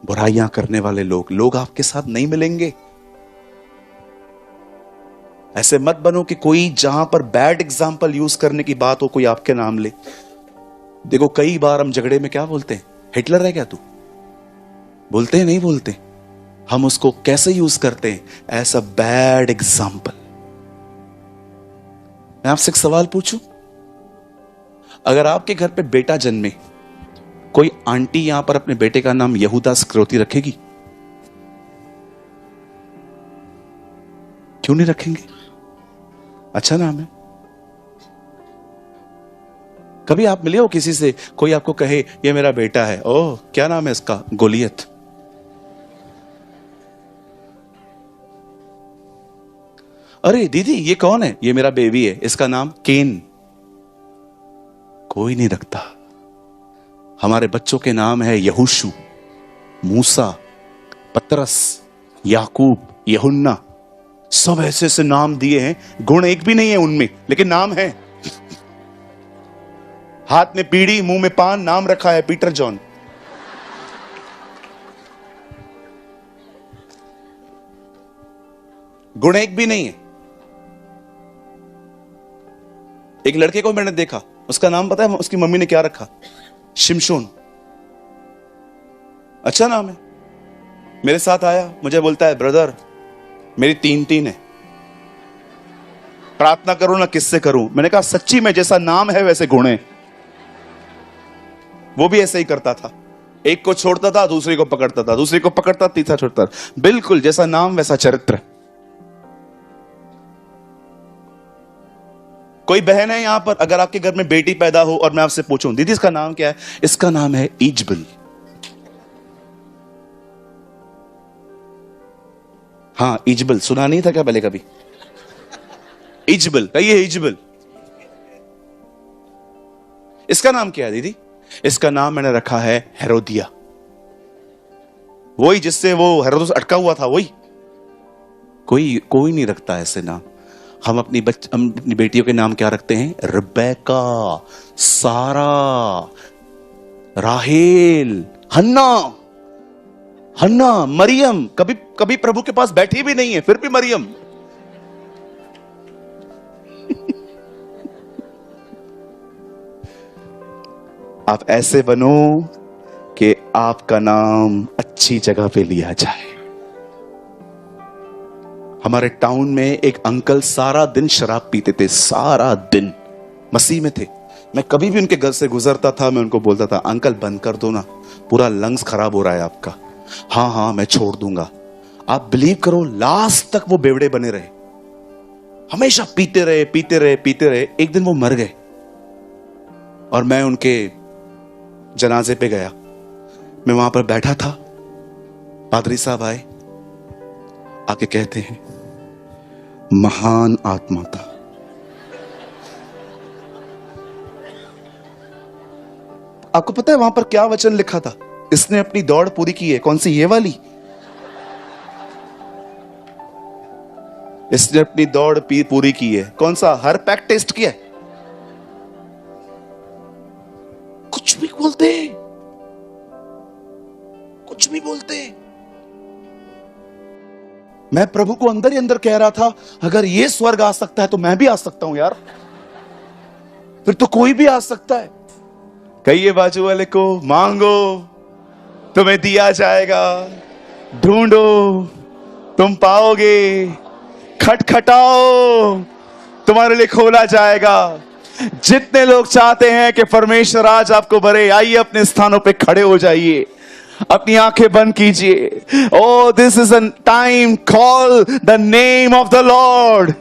बुराइयां करने वाले लोग आपके साथ नहीं मिलेंगे। ऐसे मत बनो कि कोई जहां पर बैड एग्जाम्पल यूज करने की बात हो कोई आपके नाम ले। देखो कई बार हम झगड़े में क्या बोलते हैं? हिटलर है क्या तू? बोलते हैं नहीं बोलते? हम उसको कैसे यूज करते हैं? As a bad example. मैं आपसे एक सवाल पूछूं, अगर आपके घर पे बेटा जन्मे, कोई आंटी यहां पर अपने बेटे का नाम यहूदा स्क्रोती रखेगी? क्यों नहीं रखेंगे? अच्छा नाम है। कभी आप मिले हो किसी से, कोई आपको कहे ये मेरा बेटा है, ओह क्या नाम है इसका? गोलियत। अरे दीदी ये कौन है? ये मेरा बेबी है, इसका नाम केन। कोई नहीं रखता। हमारे बच्चों के नाम है यहोशू, मूसा, पतरस, याकूब, यूहन्ना। सब ऐसे ऐसे नाम दिए हैं, गुण एक भी नहीं है उनमें, लेकिन नाम है। हाथ में बीड़ी, मुंह में पान, नाम रखा है पीटर जॉन। गुण एक भी नहीं है। एक लड़के को मैंने देखा, उसका नाम पता है उसकी मम्मी ने क्या रखा? शिमशोन, अच्छा नाम है। मेरे साथ आया, मुझे बोलता है ब्रदर मेरी 3 है, प्रार्थना करूं ना किससे करूं। मैंने कहा सच्ची में जैसा नाम है वैसे गुण है। वो भी ऐसे ही करता था, एक को छोड़ता था दूसरे को पकड़ता था, दूसरे को पकड़ता तीसरा छोड़ता था। बिल्कुल जैसा नाम वैसा चरित्र। कोई बहन है यहां पर, अगर आपके घर में बेटी पैदा हो और मैं आपसे पूछूं दीदी इसका नाम क्या है, इसका नाम है इजबल। हाँ इजबल, सुना नहीं था क्या पहले कभी? इजबल, कहिए इजबल। इसका नाम क्या है दीदी? इसका नाम मैंने रखा है हेरोदिया। वही जिससे वो हेरोदस अटका हुआ था, वही। कोई नहीं रखता ऐसे नाम। हम अपनी बेटियों के नाम क्या रखते हैं? रिबेका, सारा, राहेल, हन्ना, मरियम। कभी प्रभु के पास बैठी भी नहीं है फिर भी मरियम। आप ऐसे बनो कि आपका नाम अच्छी जगह पे लिया जाए। हमारे टाउन में एक अंकल सारा दिन शराब पीते थे, सारा दिन मसीह में थे। मैं कभी भी उनके घर से गुजरता था, मैं उनको बोलता था अंकल बंद कर दो ना, पूरा लंग्स खराब हो रहा है आपका। हाँ मैं छोड़ दूंगा। आप बिलीव करो लास्ट तक वो बेवड़े बने रहे, हमेशा पीते रहे। एक दिन वो मर गए और मैं उनके जनाजे पे गया। मैं वहां पर बैठा था, पादरी साहब आए, आके कहते हैं महान आत्मा था। आपको पता है वहां पर क्या वचन लिखा था? इसने अपनी दौड़ पूरी की है। कौन सी? ये वाली। इसने अपनी दौड़ पूरी की है। कौन सा? हर पैक टेस्ट किया है। कुछ भी बोलते। मैं प्रभु को अंदर ही अंदर कह रहा था अगर ये स्वर्ग आ सकता है तो मैं भी आ सकता हूं यार, फिर तो कोई भी आ सकता है। कहिए बाजू वाले को, मांगो तुम्हें दिया जाएगा, ढूंढो तुम पाओगे, खटखटाओ तुम्हारे लिए खोला जाएगा। जितने लोग चाहते हैं कि परमेश्वर आज आपको भरे, आइए अपने स्थानों पे खड़े हो जाइए, अपनी आंखें बंद कीजिए। Oh this is a time, call the name of the Lord.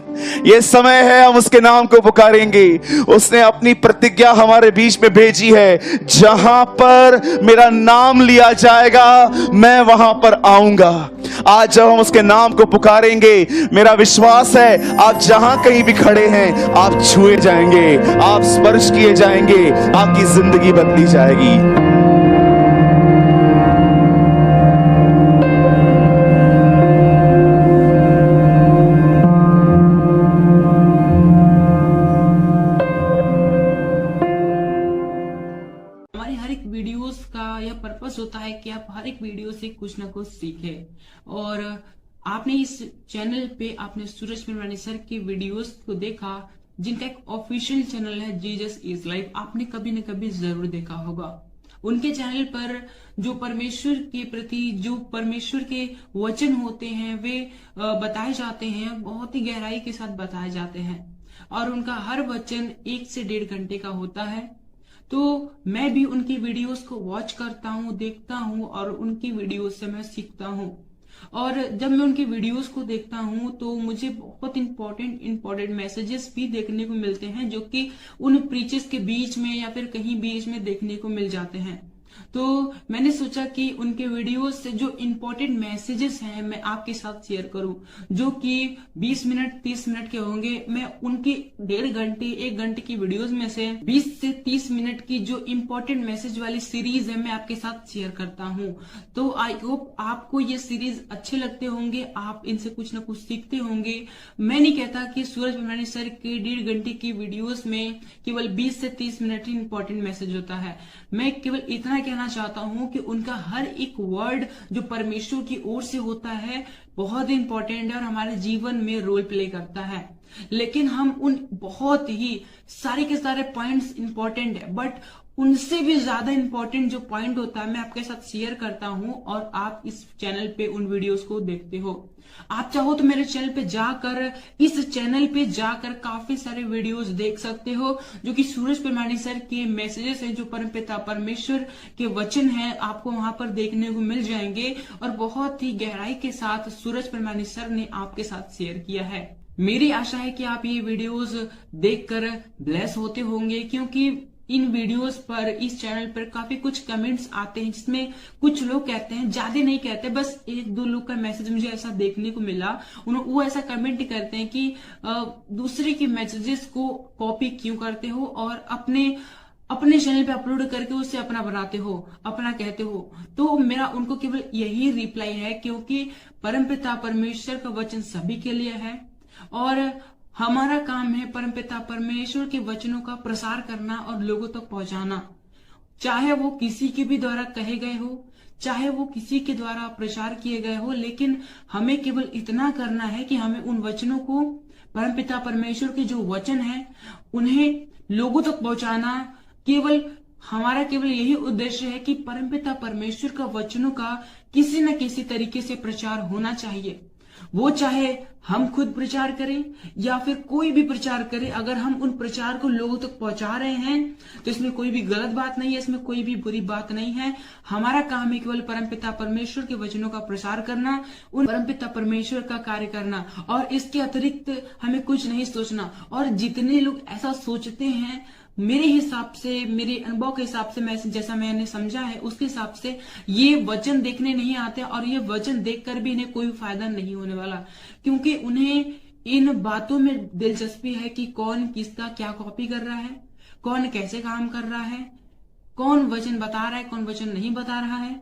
ये समय है हम उसके नाम को पुकारेंगे। उसने अपनी प्रतिज्ञा हमारे बीच में भेजी है, जहां पर मेरा नाम लिया जाएगा मैं वहां पर आऊंगा। आज जब हम उसके नाम को पुकारेंगे, मेरा विश्वास है आप जहां कहीं भी खड़े हैं आप छुए जाएंगे, आप स्पर्श किए जाएंगे, आपकी जिंदगी बदली जाएगी। वीडियोस का यह पर्पस होता है कि आप हर एक वीडियो से कुछ ना कुछ सीखें। और आपने इस चैनल पे आपने सूरज मिरवानी सर की वीडियोस को देखा, जिनका एक ऑफिशियल चैनल है जीसस इज लाइफ, आपने कभी न कभी जरूर देखा होगा। उनके चैनल पर जो परमेश्वर के प्रति जो परमेश्वर के वचन होते हैं वे बताए जाते हैं, बहुत ही गहराई के साथ बताए जाते हैं। और उनका हर वचन 1 से 1.5 घंटे का होता है। तो मैं भी उनकी वीडियोस को वॉच करता हूँ, देखता हूँ और उनकी वीडियोस से मैं सीखता हूँ। और जब मैं उनकी वीडियोस को देखता हूँ तो मुझे बहुत इंपॉर्टेंट मैसेजेस भी देखने को मिलते हैं, जो कि उन प्रीचेस के बीच में या फिर कहीं बीच में देखने को मिल जाते हैं। तो मैंने सोचा कि उनके वीडियोस से जो इम्पोर्टेंट मैसेजेस हैं मैं आपके साथ शेयर करूं, जो कि 20 मिनट 30 मिनट के होंगे। मैं उनकी 1.5 घंटे 1 घंटे की वीडियोस में से 20 से 30 मिनट की जो इम्पोर्टेंट मैसेज वाली सीरीज है मैं आपके साथ शेयर करता हूं। तो आई होप आपको ये सीरीज अच्छे लगते होंगे, आप इनसे कुछ ना कुछ सीखते होंगे। मैं नहीं कहता कि सूरज मिरवानी सर के 1.5 घंटे की वीडियोस में केवल 20 से 30 मिनट ही इंपॉर्टेंट मैसेज होता है। मैं केवल इतना कहना चाहता हूं कि उनका हर एक वर्ड जो परमेश्वर की ओर से होता है बहुत इंपॉर्टेंट है और हमारे जीवन में रोल प्ले करता है। लेकिन हम उन बहुत ही सारे के सारे पॉइंट्स इंपॉर्टेंट है, बट उनसे भी ज्यादा इंपॉर्टेंट जो पॉइंट होता है मैं आपके साथ शेयर करता हूं और आप इस चैनल पे उन वीडियोस को देखते हो। आप चाहो तो मेरे चैनल पे जाकर काफी सारे वीडियोस देख सकते हो जो कि सूरज परमाणी सर के मैसेजेस हैं, जो परमपिता परमेश्वर के वचन हैं, आपको वहां पर देखने को मिल जाएंगे और बहुत ही गहराई के साथ सूरज परमाणी सर ने आपके साथ शेयर किया है। मेरी आशा है कि आप ये वीडियोस देखकर ब्लेस होते होंगे, क्योंकि इन वीडियोस पर, इस चैनल पर काफी कुछ कमेंट्स आते हैं जिसमें कुछ लोग कहते हैं, ज्यादा नहीं कहते, बस एक दो लोग का मैसेज मुझे ऐसा देखने को मिला, वो ऐसा कमेंट करते हैं कि दूसरे के मैसेजेस को कॉपी क्यों करते हो और अपने चैनल पे अपलोड करके उससे अपना बनाते हो, अपना कहते हो। तो मेरा उनको केवल यही रिप्लाई है, क्योंकि परमपिता परमेश्वर का वचन सभी के लिए है और हमारा काम है परमपिता परमेश्वर के वचनों का प्रसार करना और लोगों तक पहुंचाना, चाहे वो किसी के भी द्वारा कहे गए हो, चाहे वो किसी के द्वारा प्रचार किए गए हो, लेकिन हमें केवल इतना करना है कि हमें उन वचनों को, परमपिता परमेश्वर के जो वचन है, उन्हें लोगों तक पहुंचाना। हमारा केवल यही उद्देश्य है कि परमपिता परमेश्वर का वचनों का किसी न किसी तरीके से प्रचार होना चाहिए। वो चाहे हम खुद प्रचार करें या फिर कोई भी प्रचार करे, अगर हम उन प्रचार को लोगों तक पहुंचा रहे हैं तो इसमें कोई भी गलत बात नहीं है, इसमें कोई भी बुरी बात नहीं है। हमारा काम है केवल परमपिता परमेश्वर के वचनों का प्रसार करना, उन परमपिता परमेश्वर का कार्य करना और इसके अतिरिक्त हमें कुछ नहीं सोचना। और जितने लोग ऐसा सोचते हैं, मेरे हिसाब से, मेरे अनुभव के हिसाब से, जैसा मैंने समझा है उसके हिसाब से ये वचन देखने नहीं आते और ये वचन देखकर भी इन्हें कोई फायदा नहीं होने वाला, क्योंकि उन्हें इन बातों में दिलचस्पी है कि कौन किसका क्या कॉपी कर रहा है, कौन कैसे काम कर रहा है, कौन वचन बता रहा है, कौन वचन नहीं बता रहा है।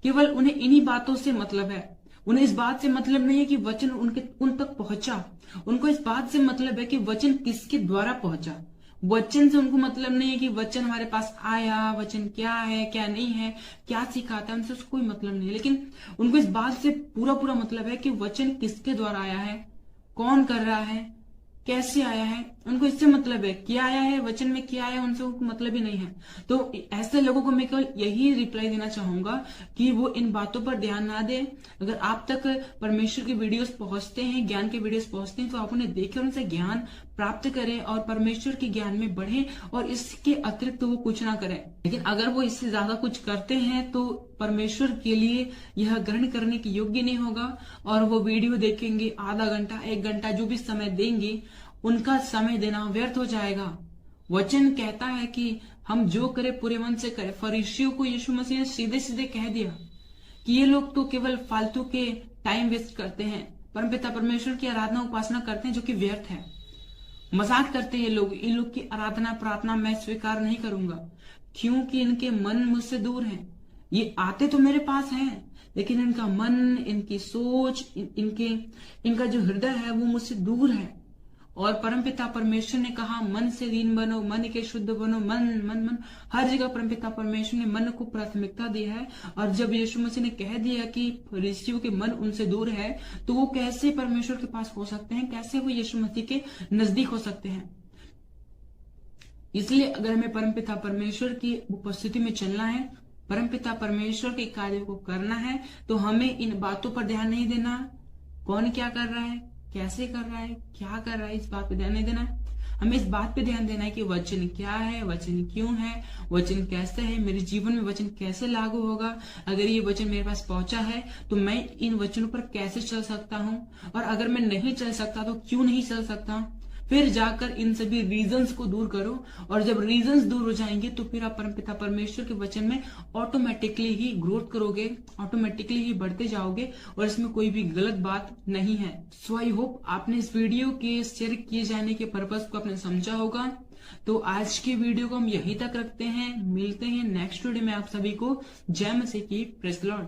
केवल उन्हें इन्हीं बातों से मतलब है। उन्हें इस बात से मतलब नहीं है कि वचन उन तक पहुंचा, उनको इस बात से मतलब है कि वचन किसके द्वारा पहुंचा। वचन से उनको मतलब नहीं है कि वचन हमारे पास आया, वचन क्या है क्या नहीं है, क्या सिखाता है, उनसे उसको कोई मतलब नहीं है। लेकिन उनको इस बात से पूरा मतलब है कि वचन किसके द्वारा आया है, कौन कर रहा है, कैसे आया है, उनको इससे मतलब है। क्या आया है, वचन में क्या आया, उनसे उनको मतलब ही नहीं है। तो ऐसे लोगों को मैं केवल यही रिप्लाई देना चाहूंगा कि वो इन बातों पर ध्यान ना दे। अगर आप तक परमेश्वर के वीडियोस पहुंचते हैं, ज्ञान के वीडियोस पहुंचते हैं, तो आप उन्हें देखें, उनसे ज्ञान प्राप्त करें और परमेश्वर के ज्ञान में बढ़े और इसके अतिरिक्त वो कुछ ना करें। लेकिन अगर वो इससे ज्यादा कुछ करते हैं तो परमेश्वर के लिए यह ग्रहण करने के योग्य नहीं होगा और वो वीडियो देखेंगे, आधा घंटा 1 घंटा जो भी समय देंगे, उनका समय देना व्यर्थ हो जाएगा। वचन कहता है कि हम जो करें पूरे मन से करें। फरीसियों को यीशु मसीह ने सीधे सीधे कह दिया कि ये लोग तो केवल फालतू के टाइम वेस्ट करते हैं, परमपिता परमेश्वर की आराधना उपासना करते हैं जो कि व्यर्थ है, मजाक करते हैं ये लोग। इन लोग की आराधना प्रार्थना मैं स्वीकार नहीं करूंगा, क्योंकि इनके मन मुझसे दूर हैं। ये आते तो मेरे पास हैं, लेकिन इनका मन, इनकी सोच, इनका जो हृदय है वो मुझसे दूर है। और परमपिता परमेश्वर ने कहा मन से दीन बनो, मन के शुद्ध बनो, मन हर जगह परमपिता परमेश्वर ने मन को प्राथमिकता दी है। और जब यीशु मसीह ने कह दिया कि फरीसियों के मन उनसे दूर है, तो वो कैसे परमेश्वर के पास हो सकते हैं, कैसे वो यीशु मसीह के नजदीक हो सकते हैं। इसलिए अगर हमें परमपिता परमेश्वर की उपस्थिति में चलना है, परमपिता परमेश्वर के कार्य को करना है, तो हमें इन बातों पर ध्यान नहीं देना, कौन क्या कर रहा है, कैसे कर रहा है, क्या कर रहा है, इस बात पे ध्यान नहीं देना है। हमें इस बात पे ध्यान देना है कि वचन क्या है, वचन क्यों है, वचन कैसे है, मेरे जीवन में वचन कैसे लागू होगा। अगर ये वचन मेरे पास पहुंचा है तो मैं इन वचनों पर कैसे चल सकता हूं, और अगर मैं नहीं चल सकता तो क्यों नहीं चल सकता। फिर जाकर इन सभी रीजंस को दूर करो, और जब रीजंस दूर हो जाएंगे तो फिर आप परमपिता परमेश्वर के वचन में ऑटोमेटिकली ही ग्रोथ करोगे, ऑटोमेटिकली ही बढ़ते जाओगे, और इसमें कोई भी गलत बात नहीं है। सो आई होप आपने इस वीडियो के शेयर किए जाने के पर्पस को आपने समझा होगा। तो आज की वीडियो को हम यहीं तक रखते हैं, मिलते हैं नेक्स्ट वीडियो में। आप सभी को जय मसीह की, प्रेज़ द लॉर्ड।